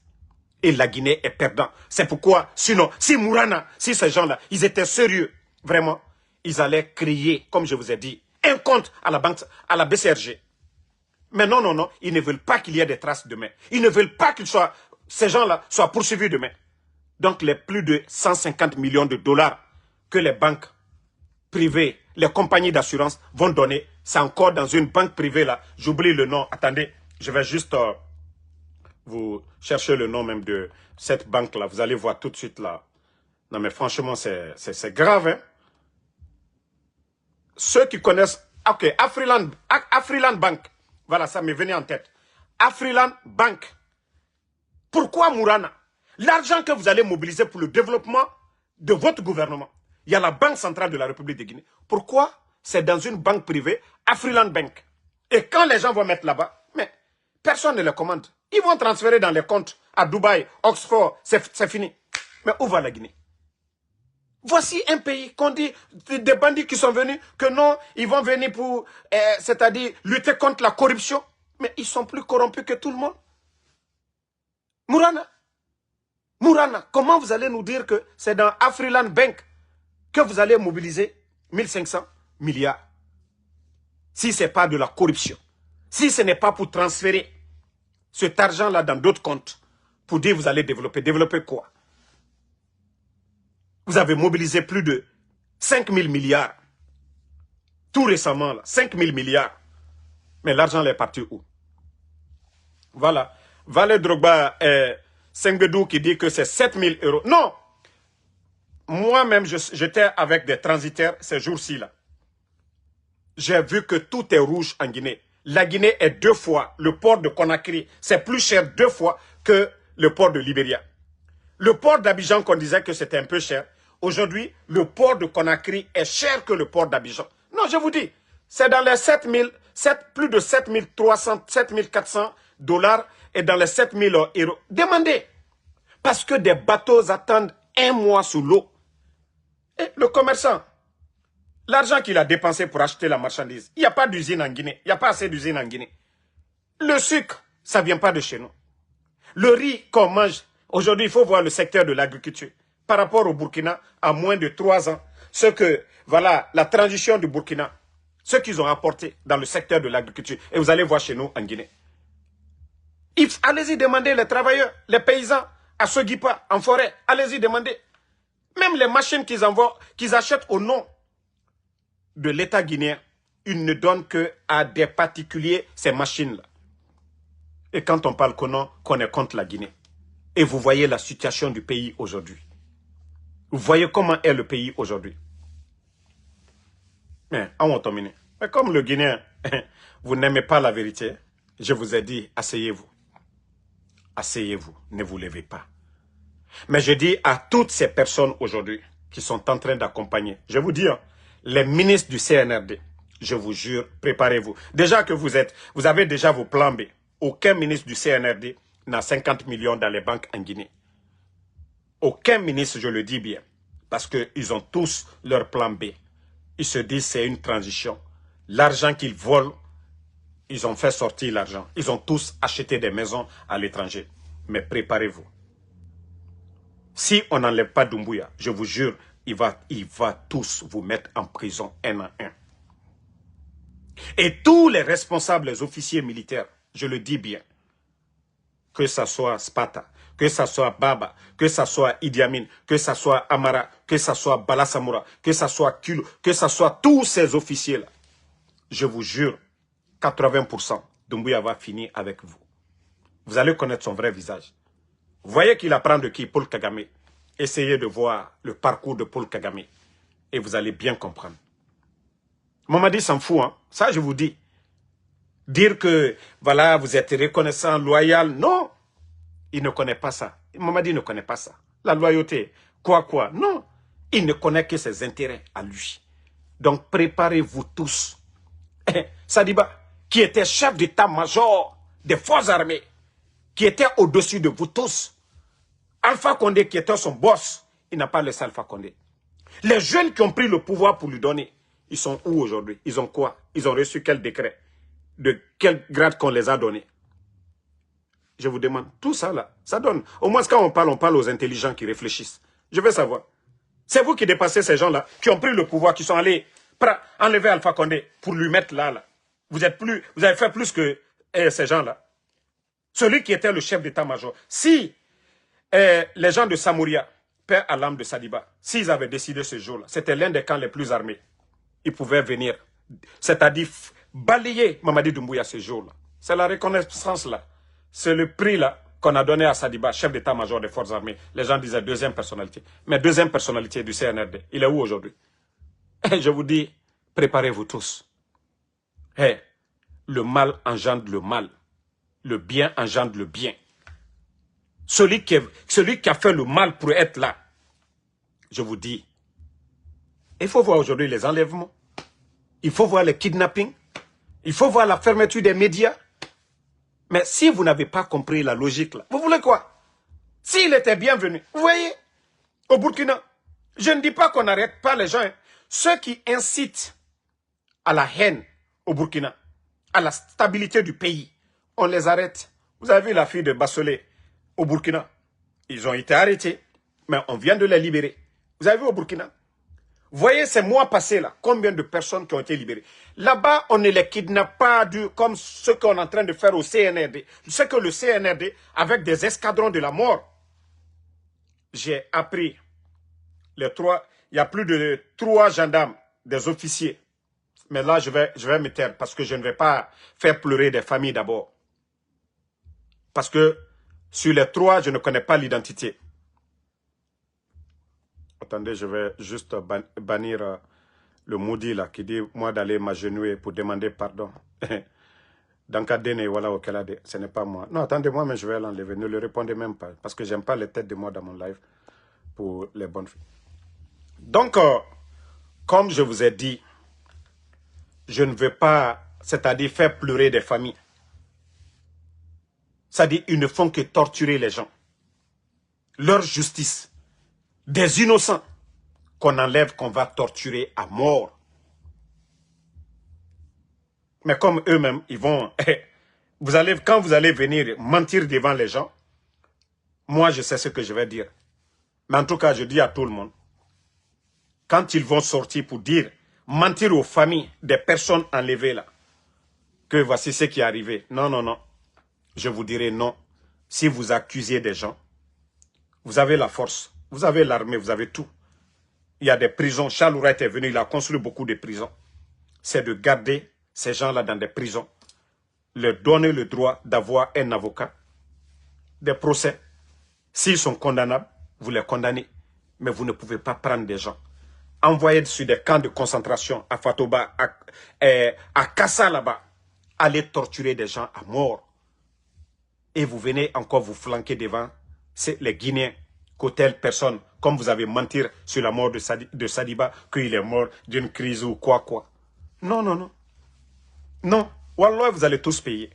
Et la Guinée est perdante. C'est pourquoi, sinon, si Mourana, si ces gens-là, ils étaient sérieux, vraiment, ils allaient créer, comme je vous ai dit, un compte à la banque, à la BCRG. Mais non, non, non, ils ne veulent pas qu'il y ait des traces demain. Ils ne veulent pas que ces gens-là soient poursuivis demain. Donc, les plus de 150 millions de dollars que les banques privées, les compagnies d'assurance vont donner, c'est encore dans une banque privée là. J'oublie le nom. Attendez, je vais juste vous chercher le nom même de cette banque là. Vous allez voir tout de suite là. Non mais franchement, c'est grave. Hein? Ceux qui connaissent, ok, Afriland Bank. Voilà, ça m'est venu en tête. Afriland Bank. Pourquoi Mourana? L'argent que vous allez mobiliser pour le développement de votre gouvernement, il y a la Banque centrale de la République de Guinée. Pourquoi? C'est dans une banque privée, Afriland Bank. Et quand les gens vont mettre là-bas, mais personne ne les commande. Ils vont transférer dans les comptes à Dubaï, Oxford, c'est fini. Mais où va la Guinée? Voici un pays qu'on dit, des bandits qui sont venus, que non, ils vont venir pour, c'est-à-dire, lutter contre la corruption. Mais ils sont plus corrompus que tout le monde. Mourana, comment vous allez nous dire que c'est dans Afriland Bank que vous allez mobiliser 1500 milliards? Si ce n'est pas de la corruption, si ce n'est pas pour transférer cet argent-là dans d'autres comptes, pour dire vous allez développer. Développer quoi? Vous avez mobilisé plus de 5 000 milliards. Tout récemment, là, 5 000 milliards. Mais l'argent est parti où? Voilà. Valé Drogba Senghedou qui dit que c'est 7 000 euros. Non! Moi-même, j'étais avec des transitaires ces jours-ci. Là. J'ai vu que tout est rouge en Guinée. La Guinée est 2 fois, le port de Conakry, c'est plus cher 2 fois que le port de Libéria. Le port d'Abidjan, qu'on disait que c'était un peu cher, aujourd'hui, le port de Conakry est cher que le port d'Abidjan. Non, je vous dis, c'est dans les plus de 7 300, 7 400 dollars et dans les 7 000 euros. Demandez, parce que des bateaux attendent 1 mois sous l'eau. Et le commerçant, l'argent qu'il a dépensé pour acheter la marchandise, il n'y a pas d'usine en Guinée. Il n'y a pas assez d'usine en Guinée. Le sucre, ça ne vient pas de chez nous. Le riz qu'on mange, aujourd'hui, il faut voir le secteur de l'agriculture. Par rapport au Burkina, à moins de 3 ans, voilà, la transition du Burkina, ce qu'ils ont apporté dans le secteur de l'agriculture. Et vous allez voir chez nous en Guinée. Allez-y demander les travailleurs, les paysans, à Sogipa, en forêt. Allez-y, demandez. Même les machines qu'ils envoient, qu'ils achètent au nom de l'État guinéen, ils ne donnent que à des particuliers ces machines-là. Et quand on parle qu'on est contre la Guinée. Et vous voyez la situation du pays aujourd'hui. Vous voyez comment est le pays aujourd'hui. Mais comme le Guinéen, vous n'aimez pas la vérité, je vous ai dit, asseyez-vous. Asseyez-vous, ne vous levez pas. Mais je dis à toutes ces personnes aujourd'hui qui sont en train d'accompagner, je vous dis, les ministres du CNRD, je vous jure, préparez-vous. Déjà que vous avez déjà vos plans B. Aucun ministre du CNRD n'a 50 millions dans les banques en Guinée. Aucun ministre, je le dis bien, parce qu'ils ont tous leur plan B. Ils se disent c'est une transition. L'argent qu'ils volent, ils ont fait sortir l'argent. Ils ont tous acheté des maisons à l'étranger. Mais préparez-vous. Si on n'enlève pas Doumbouya, je vous jure, il va tous vous mettre en prison un à un. Et tous les responsables, les officiers militaires, je le dis bien, que ce soit Spata, que ce soit Baba, que ce soit Idi Amin, que ce soit Amara, que ce soit Bala Samoura, que ce soit Kulu, que ce soit tous ces officiers-là, je vous jure, 80%, Doumbouya va finir avec vous. Vous allez connaître son vrai visage. Vous voyez qu'il apprend de qui? Paul Kagame. Essayez de voir le parcours de Paul Kagame et vous allez bien comprendre. Mamadi s'en fout, hein? Ça je vous dis. Dire que, voilà, vous êtes reconnaissant, loyal, non. Il ne connaît pas ça. Mamadi ne connaît pas ça. La loyauté, quoi, non. Il ne connaît que ses intérêts à lui. Donc préparez-vous tous. Sadiba, qui était chef d'état-major des forces armées, qui était au-dessus de vous tous. Alpha Condé, qui était son boss, il n'a pas laissé Alpha Condé. Les jeunes qui ont pris le pouvoir pour lui donner, ils sont où aujourd'hui? Ils ont quoi? Ils ont reçu quel décret? De quel grade qu'on les a donné? Je vous demande, tout ça là, ça donne. Au moins quand on parle aux intelligents qui réfléchissent. Je veux savoir. C'est vous qui dépassez ces gens-là, qui ont pris le pouvoir, qui sont allés enlever Alpha Condé pour lui mettre là. Vous avez fait plus que ces gens-là. Celui qui était le chef d'état-major. Si les gens de Samouria, père à l'âme de Sadiba, s'ils avaient décidé ce jour-là, c'était l'un des camps les plus armés, ils pouvaient venir, c'est-à-dire balayer Mamadi Doumbouya ce jour-là. C'est la reconnaissance là. C'est le prix là qu'on a donné à Sadiba, chef d'état-major des forces armées. Les gens disaient deuxième personnalité. Mais deuxième personnalité du CNRD, il est où aujourd'hui? Je vous dis, préparez-vous tous. Le mal engendre le mal. Le bien engendre le bien. Celui qui a fait le mal pour être là, je vous dis, il faut voir aujourd'hui les enlèvements. Il faut voir les kidnappings. Il faut voir la fermeture des médias. Mais si vous n'avez pas compris la logique, là, vous voulez quoi? S'il était bienvenu, vous voyez, au Burkina, je ne dis pas qu'on n'arrête pas les gens. Hein. Ceux qui incitent à la haine au Burkina, à la stabilité du pays, on les arrête. Vous avez vu la fille de Bassolé au Burkina. Ils ont été arrêtés, mais on vient de les libérer. Vous avez vu au Burkina? Vous voyez ces mois passés là, combien de personnes qui ont été libérées? Là-bas, on ne les kidnappe pas comme ce qu'on est en train de faire au CNRD. Ce que le CNRD, avec des escadrons de la mort, j'ai appris il y a plus de 3 gendarmes, des officiers. Mais là, je vais me taire parce que je ne vais pas faire pleurer des familles d'abord. Parce que sur les 3, je ne connais pas l'identité. Attendez, je vais juste bannir le maudit là qui dit moi d'aller m'agenouiller pour demander pardon. Dankadene voilà Okelade, ce n'est pas moi. Non, attendez-moi, mais je vais l'enlever. Ne le répondez même pas parce que j'aime pas les têtes de moi dans mon live pour les bonnes filles. Donc, comme je vous ai dit, je ne veux pas, c'est-à-dire faire pleurer des familles. C'est-à-dire, ils ne font que torturer les gens. Leur justice. Des innocents qu'on enlève, qu'on va torturer à mort. Mais comme eux-mêmes, ils vont... quand vous allez venir mentir devant les gens, moi, je sais ce que je vais dire. Mais en tout cas, je dis à tout le monde, quand ils vont sortir pour dire, mentir aux familles des personnes enlevées là, que voici ce qui est arrivé. Non, non, non. Je vous dirai non. Si vous accusez des gens, Vous avez la force, vous avez l'armée, vous avez tout. Il y a des prisons. Charles Oura est venu, il a construit beaucoup de prisons. C'est de garder ces gens-là dans des prisons. Leur donner le droit d'avoir un avocat, des procès. S'ils sont condamnables, vous les condamnez. Mais vous ne pouvez pas prendre des gens. Envoyer sur des camps de concentration à Fatoba, à Kassa là-bas. Aller torturer des gens à mort. Et vous venez encore vous flanquer devant les Guinéens. Que telle personne, comme vous avez menti sur la mort de Sadiba, qu'il est mort d'une crise ou quoi. Non, non, non. Non. Wallah, vous allez tous payer.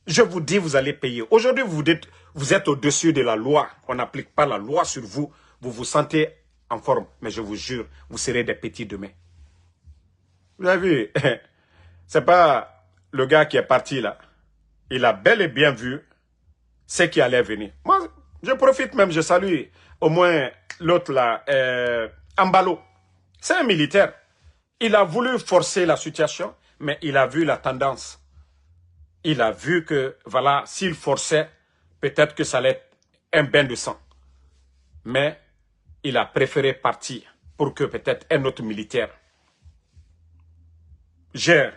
Je vous dis, vous allez payer. Aujourd'hui, vous êtes au-dessus de la loi. On n'applique pas la loi sur vous. Vous vous sentez en forme. Mais je vous jure, vous serez des petits demain. Vous avez vu, c'est pas le gars qui est parti là. Il a bel et bien vu ce qui allait venir. Moi, je profite même, je salue au moins l'autre là, Ambalo. C'est un militaire. Il a voulu forcer la situation, mais il a vu la tendance. Il a vu que, voilà, s'il forçait, peut-être que ça allait être un bain de sang. Mais il a préféré partir pour que peut-être un autre militaire gère,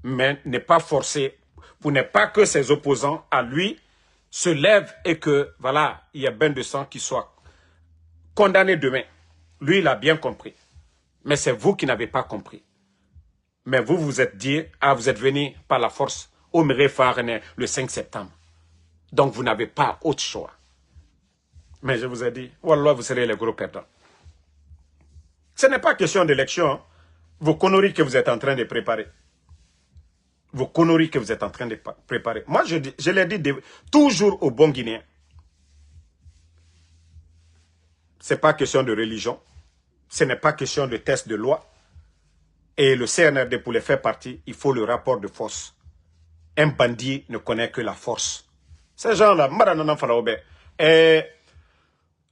mais n'est pas forcé, pour ne pas que ses opposants à lui se lèvent et que, voilà, il y a bain de sang qui soit condamné demain. Lui, il a bien compris. Mais c'est vous qui n'avez pas compris. Mais vous vous êtes dit, ah, vous êtes venu par la force au Méré-Farné le 5 septembre. Donc, vous n'avez pas autre choix. Mais je vous ai dit, wallah, vous serez les gros perdants. Ce n'est pas question d'élection, hein. Vos conneries que vous êtes en train de préparer. Vos conneries que vous êtes en train de préparer. Moi, je l'ai dit toujours aux bons Guinéens. Ce n'est pas question de religion. Ce n'est pas question de test de loi. Et le CNRD, pour les faire partie, il faut le rapport de force. Un bandit ne connaît que la force. Ces gens-là, et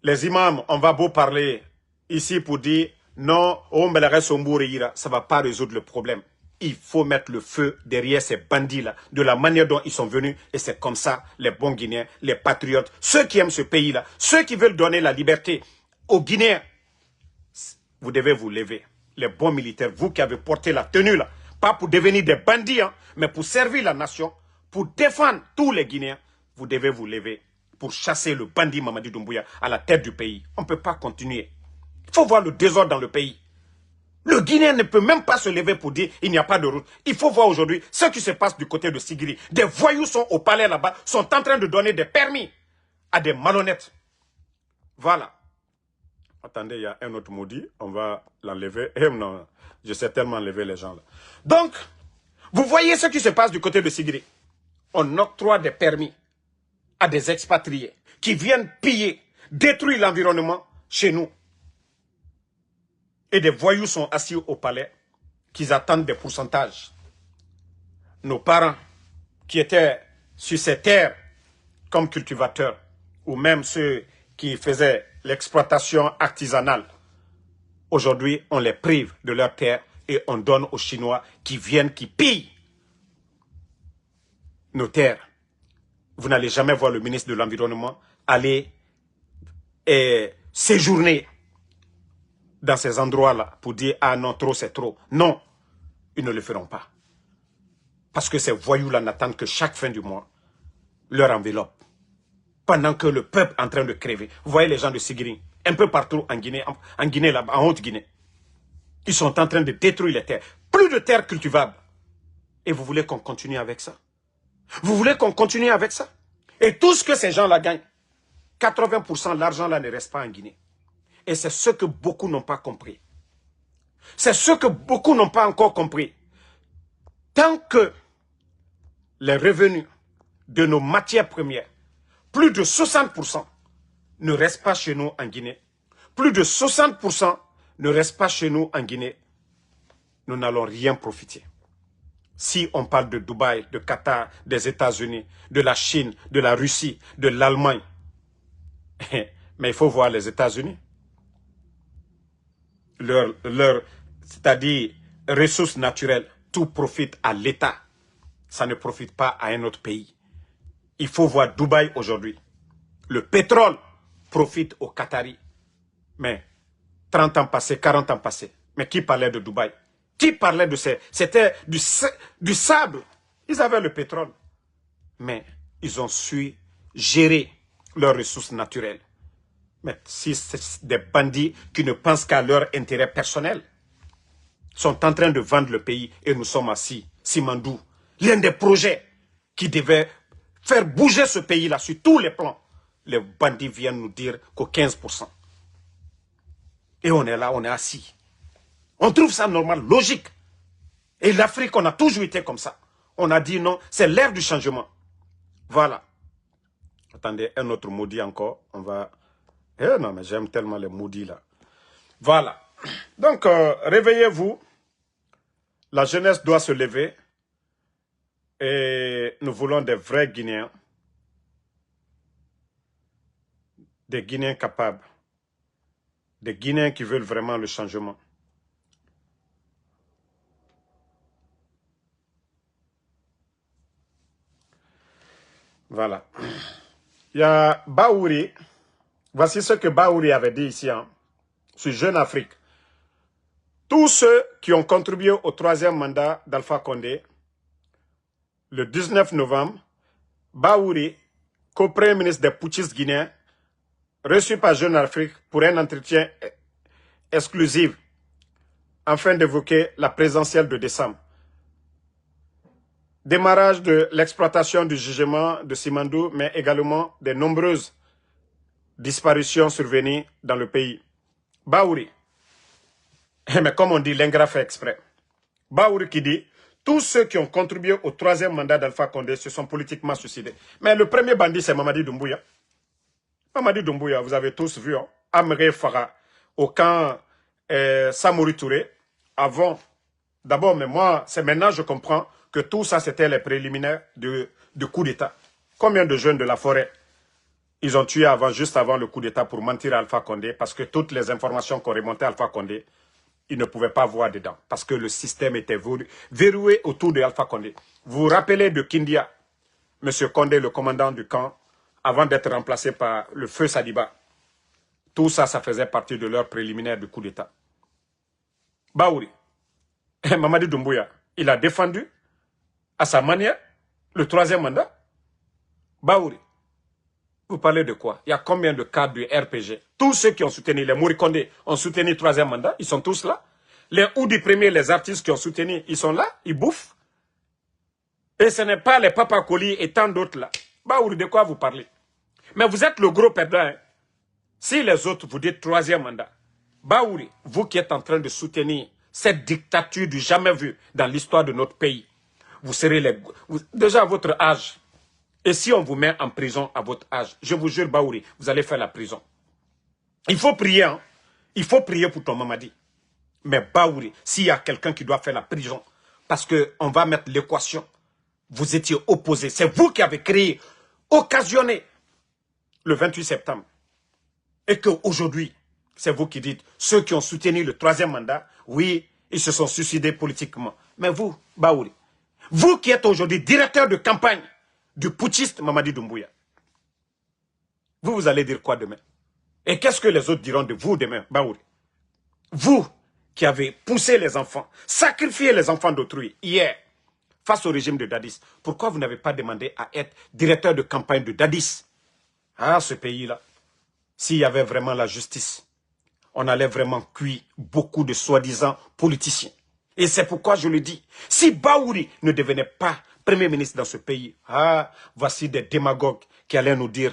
les imams, on va beau parler ici pour dire non, ça ne va pas résoudre le problème. Il faut mettre le feu derrière ces bandits-là, de la manière dont ils sont venus. Et c'est comme ça, les bons Guinéens, les patriotes, ceux qui aiment ce pays-là, ceux qui veulent donner la liberté aux Guinéens, vous devez vous lever. Les bons militaires, vous qui avez porté la tenue là, pas pour devenir des bandits, hein, mais pour servir la nation, pour défendre tous les Guinéens, vous devez vous lever pour chasser le bandit Mamadi Doumbouya à la tête du pays. On ne peut pas continuer. Il faut voir le désordre dans le pays. Le Guinéen ne peut même pas se lever pour dire il n'y a pas de route. Il faut voir aujourd'hui ce qui se passe du côté de Sigiri. Des voyous sont au palais là-bas, sont en train de donner des permis à des malhonnêtes. Voilà. Attendez, il y a un autre maudit, on va l'enlever. Non, je sais tellement enlever les gens là. Donc, vous voyez ce qui se passe du côté de Sigiri. On octroie des permis à des expatriés qui viennent piller, détruire l'environnement chez nous. Et des voyous sont assis au palais, qui attendent des pourcentages. Nos parents, qui étaient sur ces terres comme cultivateurs, ou même ceux qui faisaient l'exploitation artisanale, aujourd'hui, on les prive de leurs terres et on donne aux Chinois qui viennent, qui pillent nos terres. Vous n'allez jamais voir le ministre de l'Environnement aller séjourner dans ces endroits-là pour dire « Ah non, trop c'est trop ». Non, ils ne le feront pas. Parce que ces voyous-là n'attendent que chaque fin du mois leur enveloppe. Pendant que le peuple est en train de crever. Vous voyez les gens de Sigiri, un peu partout en Guinée là-bas, en Haute-Guinée. Ils sont en train de détruire les terres. Plus de terres cultivables. Et vous voulez qu'on continue avec ça? Vous voulez qu'on continue avec ça? Et tout ce que ces gens-là gagnent, 80% de l'argent là ne reste pas en Guinée. Et c'est ce que beaucoup n'ont pas compris. C'est ce que beaucoup n'ont pas encore compris. Tant que les revenus de nos matières premières, plus de 60% ne restent pas chez nous en Guinée, plus de 60% ne restent pas chez nous en Guinée, nous n'allons rien profiter. Si on parle de Dubaï, de Qatar, des États-Unis, de la Chine, de la Russie, de l'Allemagne, mais il faut voir les États-Unis. C'est-à-dire ressources naturelles, tout profite à l'État. Ça ne profite pas à un autre pays. Il faut voir Dubaï aujourd'hui. Le pétrole profite aux Qataris. Mais 30 ans passés, 40 ans passés. Mais qui parlait de Dubaï? Qui parlait de ces... C'était du sable. Ils avaient le pétrole. Mais ils ont su gérer leurs ressources naturelles. Mais si c'est des bandits qui ne pensent qu'à leur intérêt personnel, sont en train de vendre le pays et nous sommes assis, Simandou, l'un des projets qui devait faire bouger ce pays-là sur tous les plans. Les bandits viennent nous dire qu'au 15%. Et on est là, on est assis. On trouve ça normal, logique. Et l'Afrique, on a toujours été comme ça. On a dit non, c'est l'ère du changement. Voilà. Attendez, un autre maudit encore. On va... Eh non, mais j'aime tellement les maudits là. Voilà. Donc, réveillez-vous. La jeunesse doit se lever. Et nous voulons des vrais Guinéens. Des Guinéens capables. Des Guinéens qui veulent vraiment le changement. Voilà. Il y a Baouri. Voici ce que Baouri avait dit ici, hein, sur Jeune Afrique. Tous ceux qui ont contribué au 3e mandat d'Alpha Condé, le 19 novembre, Baouri, co-premier ministre des putschistes guinéens, reçu par Jeune Afrique pour un entretien exclusif afin d'évoquer la présidentielle de décembre. Démarrage de l'exploitation du jugement de Simandou, mais également des nombreuses disparitions survenues dans le pays. Baouri, mais comme on dit, l'ingrat fait exprès. Baouri qui dit, tous ceux qui ont contribué au 3e mandat d'Alpha Condé se sont politiquement suicidés. Mais le premier bandit, c'est Mamadi Doumbouya. Mamadi Doumbouya, vous avez tous vu, hein, Amré Farah, au camp Samori Touré, avant. D'abord, mais moi, c'est maintenant je comprends que tout ça, c'était les préliminaires de coup d'État. Combien de jeunes de la forêt ils ont tué juste avant le coup d'État pour mentir à Alpha Condé, parce que toutes les informations qu'on remontait à Alpha Condé, ils ne pouvaient pas voir dedans, parce que le système était verrouillé autour de Alpha Condé. Vous vous rappelez de Kindia, M. Condé, le commandant du camp, avant d'être remplacé par le feu Sadiba. Tout ça, ça faisait partie de leur préliminaire du coup d'État. Baouri, Mamadi Doumbouya, il a défendu à sa manière le 3e mandat. Baouri, vous parlez de quoi? Il y a combien de cadres du RPG? Tous ceux qui ont soutenu, les Mourikondé ont soutenu le 3e mandat, ils sont tous là. Les Oudi premiers, les artistes qui ont soutenu, ils sont là, ils bouffent. Et ce n'est pas les Papa Koli et tant d'autres là. Baouri, de quoi vous parlez? Mais vous êtes le gros perdant. Hein? Si les autres vous dites 3e mandat, Baouri, vous qui êtes en train de soutenir cette dictature du jamais vu dans l'histoire de notre pays, vous serez déjà à votre âge. Et si on vous met en prison à votre âge, je vous jure, Baouri, vous allez faire la prison. Il faut prier, hein? Il faut prier pour ton Mamadi. Mais Baouri, s'il y a quelqu'un qui doit faire la prison, parce qu'on va mettre l'équation, vous étiez opposé. C'est vous qui avez créé, occasionné le 28 septembre. Et qu'aujourd'hui, c'est vous qui dites, ceux qui ont soutenu le 3e mandat, oui, ils se sont suicidés politiquement. Mais vous, Baouri, vous qui êtes aujourd'hui directeur de campagne du putschiste Mamadi Doumbouya, vous allez dire quoi demain? Et qu'est-ce que les autres diront de vous demain, Baouri? Vous qui avez poussé les enfants, sacrifié les enfants d'autrui hier, face au régime de Dadis, pourquoi vous n'avez pas demandé à être directeur de campagne de Dadis? Ah, ce pays-là, s'il y avait vraiment la justice, on allait vraiment cuire beaucoup de soi-disant politiciens. Et c'est pourquoi je le dis, si Baouri ne devenait pas Premier ministre dans ce pays, ah, voici des démagogues qui allaient nous dire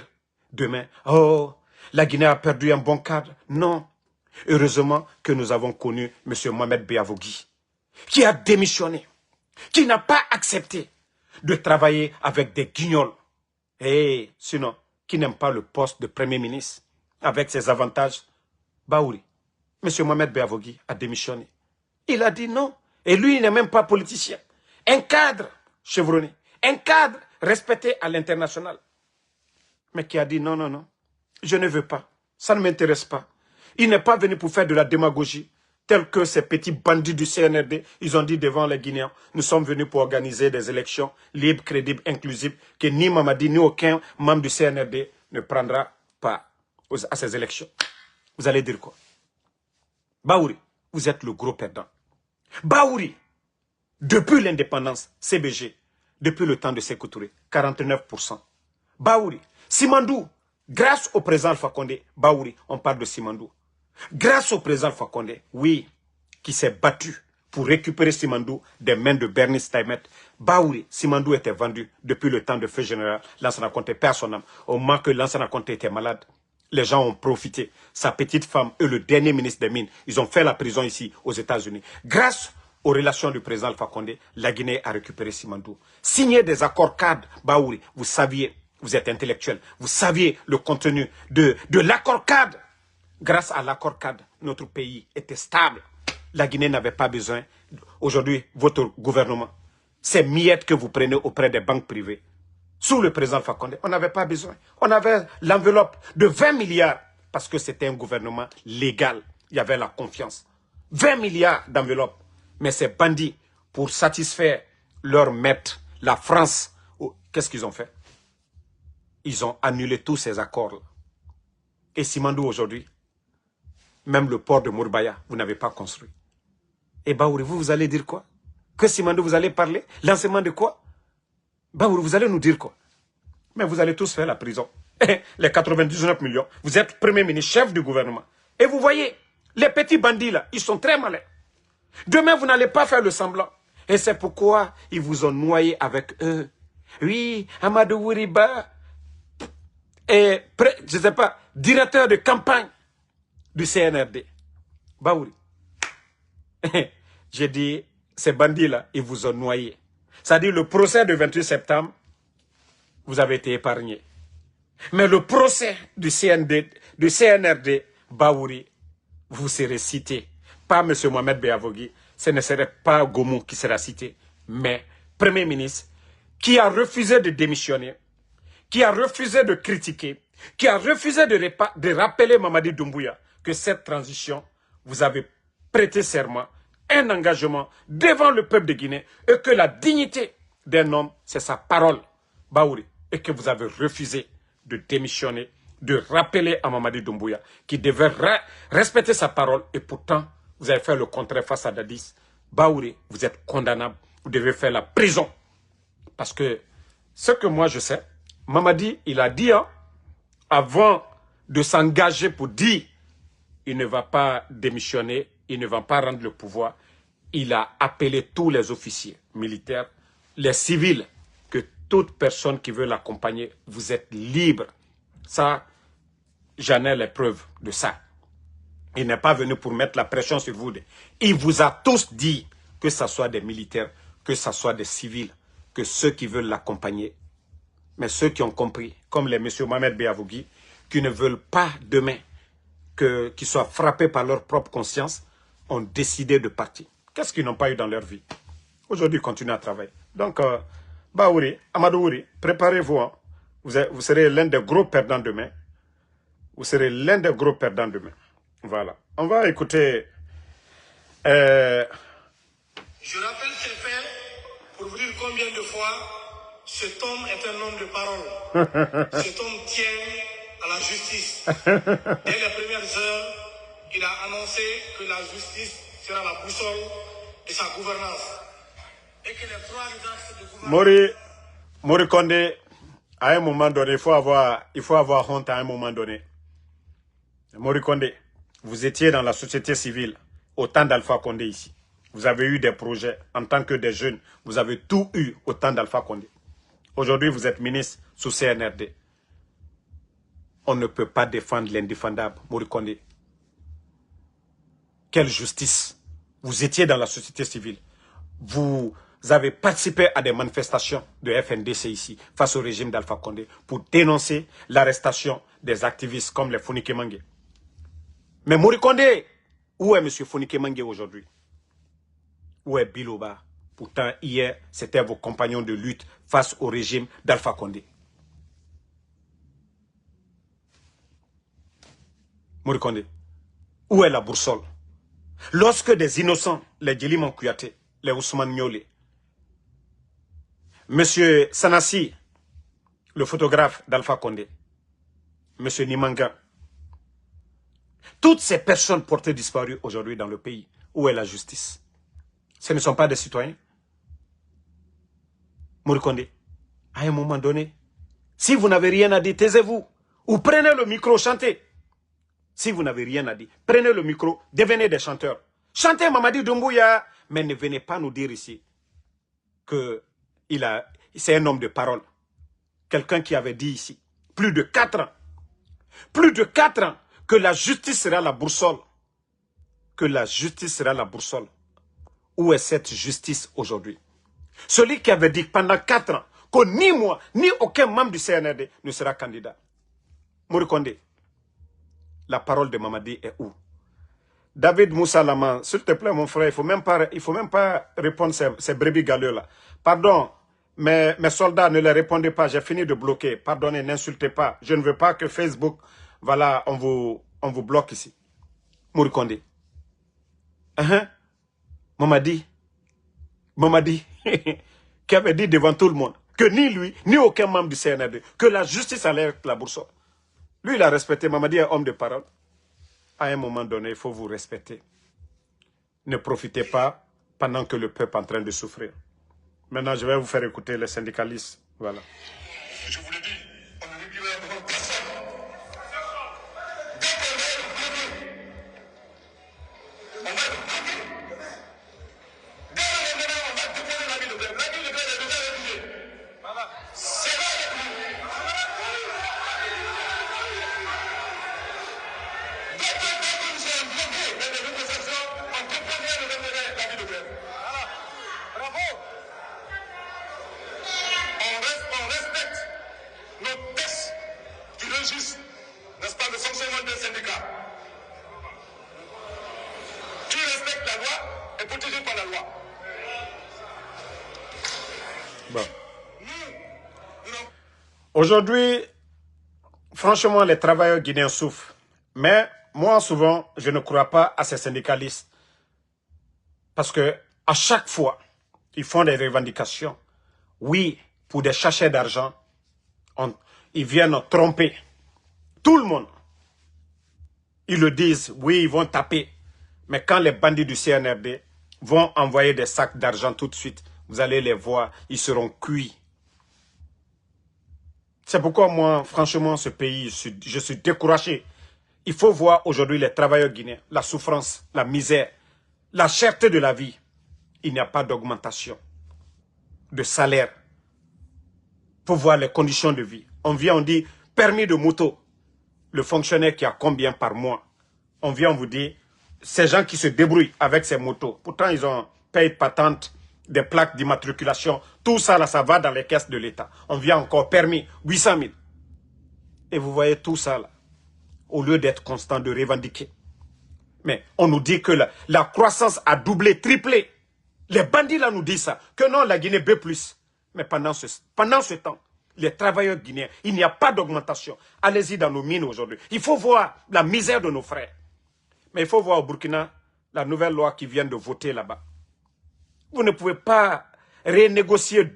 demain, oh, la Guinée a perdu un bon cadre. Non. Heureusement que nous avons connu M. Mohamed Beavogui, qui a démissionné, qui n'a pas accepté de travailler avec des guignols. Et sinon, qui n'aime pas le poste de Premier ministre avec ses avantages. Baouri, M. Mohamed Beavogui a démissionné. Il a dit non. Et lui, il n'est même pas politicien. Un cadre chevronné, un cadre respecté à l'international. Mais qui a dit non, non, non, je ne veux pas, ça ne m'intéresse pas. Il n'est pas venu pour faire de la démagogie, tel que ces petits bandits du CNRD, ils ont dit devant les Guinéens, nous sommes venus pour organiser des élections libres, crédibles, inclusives, que ni Mamadi, ni aucun membre du CNRD ne prendra part. à ces élections, vous allez dire quoi? Baouri, vous êtes le gros perdant. Baouri, depuis l'indépendance, CBG, depuis le temps de Sékou Touré, 49%. Baouri, Simandou, grâce au président Alpha Condé, Baouri, on parle de Simandou. Grâce au président Alpha Condé, oui, qui s'est battu pour récupérer Simandou des mains de Bernice Taimet. Baouri, Simandou était vendu depuis le temps de feu général Lansana Conté, perd son âme. Au moment que Lansana Conté était malade, les gens ont profité. Sa petite femme et le dernier ministre des Mines, ils ont fait la prison ici aux États-Unis. Grâce aux relations du président Alpha Condé, la Guinée a récupéré Simandou. Signer des accords cadres, Baouri, vous saviez, vous êtes intellectuel, vous saviez le contenu de l'accord cadre. Grâce à l'accord cadre, notre pays était stable. La Guinée n'avait pas besoin. Aujourd'hui, votre gouvernement, ces miettes que vous prenez auprès des banques privées, sous le président Alpha Condé, on n'avait pas besoin. On avait l'enveloppe de 20 milliards parce que c'était un gouvernement légal. Il y avait la confiance. 20 milliards d'enveloppe. Mais ces bandits, pour satisfaire leur maître, la France, qu'est-ce qu'ils ont fait? Ils ont annulé tous ces accords-là. Et Simandou aujourd'hui, même le port de Mourbaya, vous n'avez pas construit. Et Baouri, vous allez dire quoi? Que Simandou, vous allez parler? L'enseignement de quoi? Baouri, vous allez nous dire quoi? Mais vous allez tous faire la prison. Les 99 millions, vous êtes premier ministre, chef du gouvernement. Et vous voyez, les petits bandits là, ils sont très malins. Demain, vous n'allez pas faire le semblant. Et c'est pourquoi ils vous ont noyé avec eux. Oui, Amadou Wuriba est, je ne sais pas, directeur de campagne du CNRD. Baouri. J'ai dit, ces bandits-là, ils vous ont noyé. C'est-à-dire, le procès du 28 septembre, vous avez été épargné. Mais le procès du CNRD, Baouri, vous serez cité. Pas M. Mohamed Beavogui, ce ne serait pas Gomou qui sera cité, mais Premier ministre, qui a refusé de démissionner, qui a refusé de critiquer, qui a refusé de rappeler Mamadi Doumbouya que cette transition, vous avez prêté serment, un engagement devant le peuple de Guinée, et que la dignité d'un homme, c'est sa parole, Baouri, et que vous avez refusé de démissionner, de rappeler à Mamadi Doumbouya qui devait respecter sa parole, et pourtant, vous avez fait le contraire face à Dadis. Baouri, vous êtes condamnable, vous devez faire la prison. Parce que ce que moi je sais, Mamadi, il a dit, hein, avant de s'engager pour dire, il ne va pas démissionner, il ne va pas rendre le pouvoir, il a appelé tous les officiers militaires, les civils, que toute personne qui veut l'accompagner, vous êtes libre. Ça, j'en ai les preuves de ça. Il n'est pas venu pour mettre la pression sur vous. Il vous a tous dit, que ce soit des militaires, que ce soit des civils, que ceux qui veulent l'accompagner, mais ceux qui ont compris, comme les messieurs Mohamed Beavogui, qui ne veulent pas demain qu'ils soient frappés par leur propre conscience, ont décidé de partir. Qu'est-ce qu'ils n'ont pas eu dans leur vie? Aujourd'hui, ils continuent à travailler. Donc, Baouri, Amadou Ouri, préparez-vous. Hein. Vous serez l'un des gros perdants demain. Vous serez l'un des gros perdants demain. Voilà. On va écouter... Je rappelle ces faits pour vous dire combien de fois cet homme est un homme de parole. Cet homme tient à la justice. Dès les premières heures, il a annoncé que la justice sera la boussole de sa gouvernance. Et que les trois axes de gouvernance... Mori Condé, à un moment donné, il faut avoir honte à un moment donné. Mori Condé, vous étiez dans la société civile au temps d'Alpha Condé ici. Vous avez eu des projets en tant que des jeunes. Vous avez tout eu au temps d'Alpha Condé. Aujourd'hui, vous êtes ministre sous CNRD. On ne peut pas défendre l'indéfendable, Mori Condé. Quelle justice! Vous étiez dans la société civile. Vous avez participé à des manifestations de FNDC ici, face au régime d'Alpha Condé, pour dénoncer l'arrestation des activistes comme les Fonike Mangue. Mais Mori Condé, où est M. Fonike Mangue aujourd'hui? Où est Biloba? Pourtant, hier, c'était vos compagnons de lutte face au régime d'Alpha Condé. Mori Condé, où est la boussole? Lorsque des innocents, les Djeliman Kouyaté, les Ousmane Niolé, M. Sanassi, le photographe d'Alpha Condé, M. Nimanga, Toutes ces personnes portées disparues aujourd'hui dans le pays, où est la justice? Ce ne sont pas des citoyens. Morikonde, à un moment donné, si vous n'avez rien à dire, taisez-vous. Ou prenez le micro, chantez. Si vous n'avez rien à dire, prenez le micro, devenez des chanteurs. Chantez Mamadi Doumbouya, mais ne venez pas nous dire ici que c'est un homme de parole. Quelqu'un qui avait dit ici, plus de 4 ans, que la justice sera la boussole. Que la justice sera la boussole. Où est cette justice aujourd'hui? Celui qui avait dit pendant 4 ans que ni moi, ni aucun membre du CNRD ne sera candidat. Morikonde, la parole de Mamadi est où? David Moussa Laman, s'il te plaît mon frère, il faut même pas répondre ces brebis galeux là. Pardon, mais mes soldats ne les répondez pas, j'ai fini de bloquer. Pardonnez, n'insultez pas. Je ne veux pas que Facebook, voilà, on vous bloque ici. Morikonde. Mamadi, qui avait dit devant tout le monde que ni lui, ni aucun membre du CNRD, que la justice allait être la boussole. Lui, il a respecté. Mamadi est homme de parole. À un moment donné, il faut vous respecter. Ne profitez pas pendant que le peuple est en train de souffrir. Maintenant, je vais vous faire écouter les syndicalistes. Voilà. Je vous le dis, on ne reculera devant personne. On va le bloquer. Dès le lendemain, on va déposer la ville de Grève. La ville de Grève est déjà réfugiée. Voilà. C'est là le plus. Dès que nous sommes bloqués dans les négociations, on déposera le lendemain la ville de Grève. Voilà. Bravo. On respecte nos textes qui régissent, n'est-ce pas, le fonctionnement des syndicats. Qui respecte la loi est protégé par la loi. Bon. Aujourd'hui, franchement, les travailleurs guinéens souffrent. Mais moi, souvent, je ne crois pas à ces syndicalistes. Parce que à chaque fois, ils font des revendications. Oui, pour des chercheurs d'argent, ils viennent tromper tout le monde. Ils le disent, oui, ils vont taper. Mais quand les bandits du CNRD vont envoyer des sacs d'argent tout de suite, vous allez les voir, ils seront cuits. C'est pourquoi moi, franchement, ce pays, je suis découragé. Il faut voir aujourd'hui les travailleurs guinéens, la souffrance, la misère, la cherté de la vie. Il n'y a pas d'augmentation de salaire. Pour voir les conditions de vie. On vient, on dit, permis de moto. Le fonctionnaire qui a combien par mois? On vient, on vous dit, ces gens qui se débrouillent avec ces motos. Pourtant, ils ont payé de patente, des plaques d'immatriculation. Tout ça, là, ça va dans les caisses de l'État. On vient encore, permis, 800 000. Et vous voyez tout ça, là, au lieu d'être constant, de revendiquer. Mais on nous dit que la croissance a doublé, triplé. Les bandits, là, nous disent ça. Que non, la Guinée B+. Mais pendant ce temps, les travailleurs guinéens, il n'y a pas d'augmentation. Allez-y dans nos mines aujourd'hui. Il faut voir la misère de nos frères. Mais il faut voir au Burkina la nouvelle loi qui vient de voter là-bas. Vous ne pouvez pas renégocier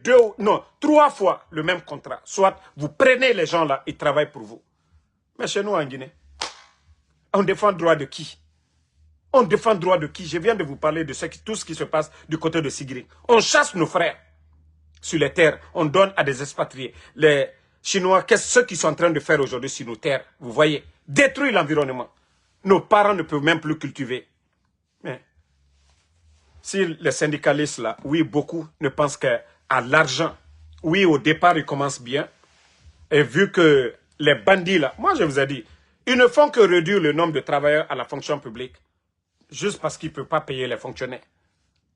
3 fois le même contrat. Soit vous prenez les gens là, ils travaillent pour vous. Mais chez nous en Guinée, on défend le droit de qui? On défend le droit de qui? Je viens de vous parler de tout ce qui se passe du côté de Sigiri. On chasse nos frères sur les terres, on donne à des expatriés. Les Chinois, qu'est-ce qu'ils sont en train de faire aujourd'hui sur nos terres? Vous voyez, détruire l'environnement. Nos parents ne peuvent même plus cultiver. Mais si les syndicalistes là, oui, beaucoup ne pensent qu'à l'argent. Oui, au départ, ils commencent bien. Et vu que les bandits là, moi je vous ai dit, ils ne font que réduire le nombre de travailleurs à la fonction publique. Juste parce qu'ils ne peuvent pas payer les fonctionnaires.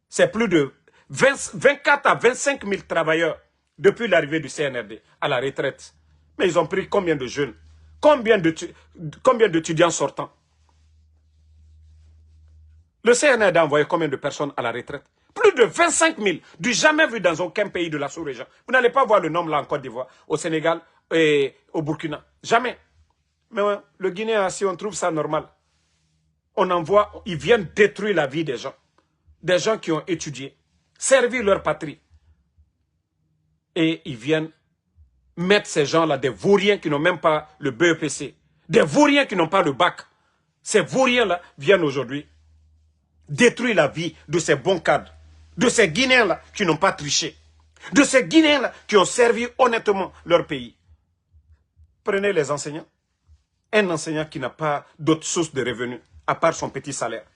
C'est plus de 24 à 25 000 travailleurs depuis l'arrivée du CNRD à la retraite. Mais ils ont pris combien de jeunes? Combien d'étudiants sortants? Le CNRD a envoyé combien de personnes à la retraite? Plus de 25 000, du jamais vu dans aucun pays de la sous-région. Vous n'allez pas voir le nombre là en Côte d'Ivoire, au Sénégal et au Burkina. Jamais. Mais ouais, le Guinéen, si on trouve ça normal, on envoie, ils viennent détruire la vie des gens. Des gens qui ont étudié, servi leur patrie. Et ils viennent mettre ces gens-là, des vauriens qui n'ont même pas le BEPC, des vauriens qui n'ont pas le bac. Ces vauriens-là viennent aujourd'hui détruire la vie de ces bons cadres, de ces Guinéens-là qui n'ont pas triché, de ces Guinéens-là qui ont servi honnêtement leur pays. Prenez les enseignants. Un enseignant qui n'a pas d'autre source de revenus, à part son petit salaire.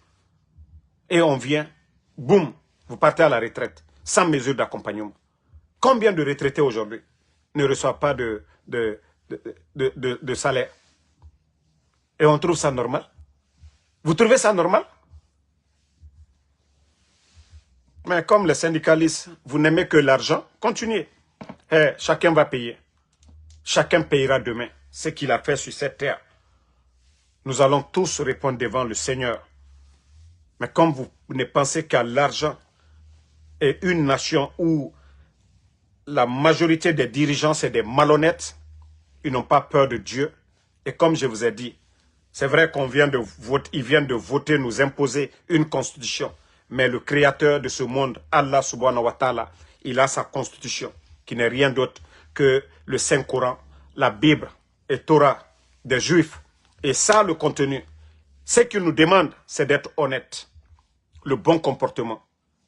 Et on vient, boum, vous partez à la retraite, sans mesure d'accompagnement. Combien de retraités aujourd'hui ne reçoivent pas de salaire? Et on trouve ça normal? Vous trouvez ça normal? Mais comme les syndicalistes, vous n'aimez que l'argent, continuez. Chacun va payer. Chacun payera demain ce qu'il a fait sur cette terre. Nous allons tous répondre devant le Seigneur. Mais comme vous ne pensez qu'à l'argent et une nation où la majorité des dirigeants, c'est des malhonnêtes, ils n'ont pas peur de Dieu. Et comme je vous ai dit, c'est vrai qu'on vient de voter, ils viennent de voter, nous imposer une constitution. Mais le créateur de ce monde, Allah subhanahu wa ta'ala, il a sa constitution, qui n'est rien d'autre que le Saint-Coran, la Bible et Torah des Juifs. Et ça, le contenu, ce qu'il nous demande, c'est d'être honnête. Le bon comportement,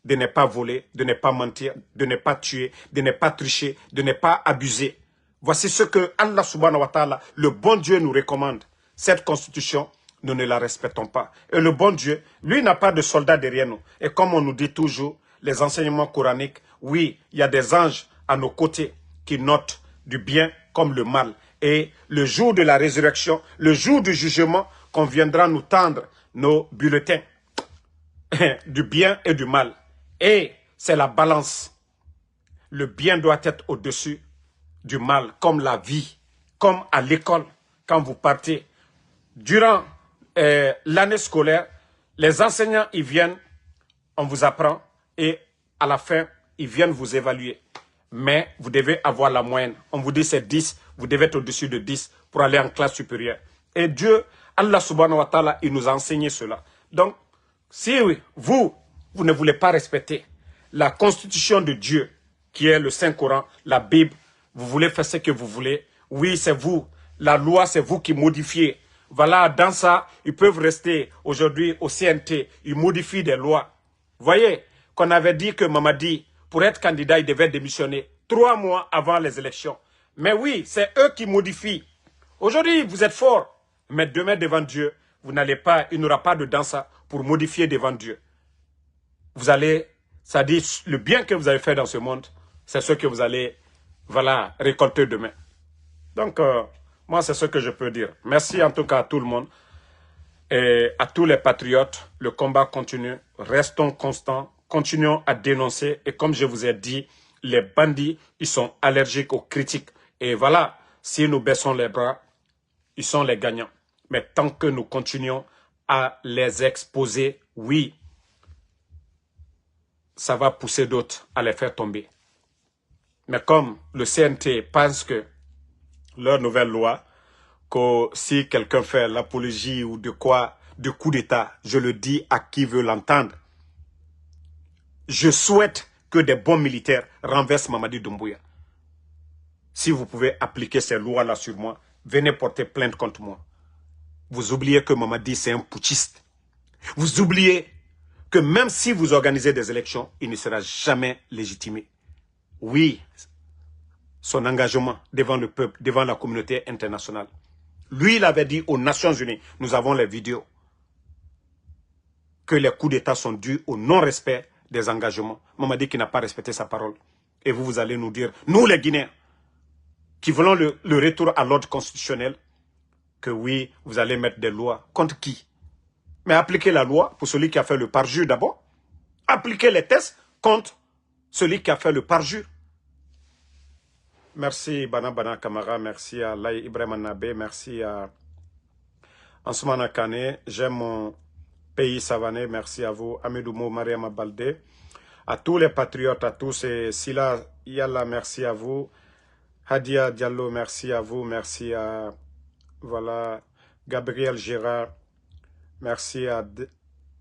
de ne pas voler, de ne pas mentir, de ne pas tuer, de ne pas tricher, de ne pas abuser. Voici ce que Allah subhanahu wa ta'ala, le bon Dieu nous recommande. Cette constitution, nous ne la respectons pas. Et le bon Dieu, lui, n'a pas de soldats derrière nous. Et comme on nous dit toujours, les enseignements coraniques, oui, il y a des anges à nos côtés qui notent du bien comme le mal. Et le jour de la résurrection, le jour du jugement, qu'on viendra nous tendre nos bulletins du bien et du mal. Et c'est la balance. Le bien doit être au-dessus du mal, comme la vie, comme à l'école, quand vous partez. Durant l'année scolaire, les enseignants, ils viennent, on vous apprend, et à la fin, ils viennent vous évaluer. Mais vous devez avoir la moyenne. On vous dit c'est 10, vous devez être au-dessus de 10 pour aller en classe supérieure. Et Dieu, Allah subhanahu wa ta'ala, il nous a enseigné cela. Donc, si vous ne voulez pas respecter la constitution de Dieu, qui est le Saint-Coran, la Bible, vous voulez faire ce que vous voulez, oui, c'est vous. La loi, c'est vous qui modifiez. Voilà, dans ça, ils peuvent rester aujourd'hui au CNT, ils modifient des lois. Vous voyez, qu'on avait dit que Mamadi, pour être candidat, il devait démissionner 3 mois avant les élections. Mais oui, c'est eux qui modifient. Aujourd'hui, vous êtes forts, mais demain devant Dieu, vous n'allez pas, il n'y aura pas de dansa pour modifier devant Dieu. Vous allez, ça dit, le bien que vous avez fait dans ce monde, c'est ce que vous allez, voilà, récolter demain. Donc, moi, c'est ce que je peux dire. Merci en tout cas à tout le monde et à tous les patriotes. Le combat continue. Restons constants. Continuons à dénoncer. Et comme je vous ai dit, les bandits, ils sont allergiques aux critiques. Et voilà, si nous baissons les bras, ils sont les gagnants. Mais tant que nous continuons à les exposer, oui, ça va pousser d'autres à les faire tomber. Mais comme le CNT pense que leur nouvelle loi, que si quelqu'un fait l'apologie ou de quoi, de coup d'État, je le dis à qui veut l'entendre. Je souhaite que des bons militaires renversent Mamadi Doumbouya. Si vous pouvez appliquer ces lois-là sur moi, venez porter plainte contre moi. Vous oubliez que Mamadi, c'est un putschiste. Vous oubliez que même si vous organisez des élections, il ne sera jamais légitimé. Oui, son engagement devant le peuple, devant la communauté internationale. Lui, il avait dit aux Nations Unies, nous avons les vidéos, que les coups d'État sont dus au non-respect des engagements. Mamadi qui n'a pas respecté sa parole. Et vous allez nous dire, nous les Guinéens, qui voulons le retour à l'ordre constitutionnel, que oui, vous allez mettre des lois. Contre qui? Mais appliquez la loi pour celui qui a fait le parjure d'abord. Appliquez les tests contre celui qui a fait le parjure. Merci Bana Bana Kamara, merci à Laï Ibrahim Nabé, merci à Ansoumana Kane, j'aime mon pays savané, merci à vous, Amidoumo Mariama Baldé, à tous les patriotes, à tous, et Sila Yalla, merci à vous, Hadia Diallo, merci à vous, merci à, voilà, Gabriel Gérard, merci à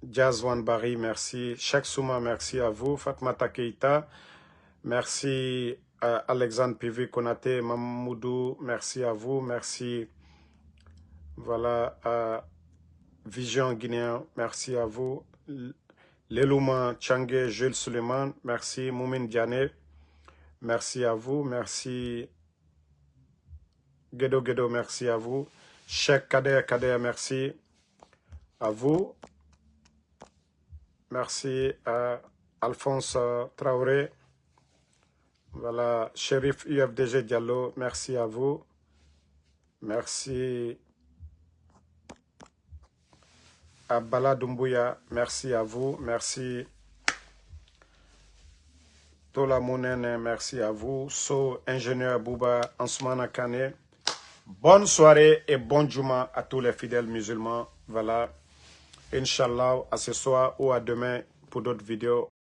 Jazwan Bari, merci, Cheikh Souma, merci à vous, Fatmata Keita, merci Alexandre Pivi Konaté, Mamoudou, merci à vous, merci, voilà, Vision Guinéen, merci à vous. Lelouma Tchangé, Jules Suleiman, merci. Moumine Diané, merci à vous. Merci. Gedo Gedo, merci à vous. Cheikh Kader, merci à vous. Merci à Alphonse Traoré. Voilà, Shérif UFDG Diallo, merci à vous. Merci à Bala Doumbouya, merci à vous. Merci Tola Mounene, merci à vous. So, ingénieur Bouba Ansumana Kane. Bonne soirée et bon Juma à tous les fidèles musulmans. Voilà, Inch'Allah, à ce soir ou à demain pour d'autres vidéos.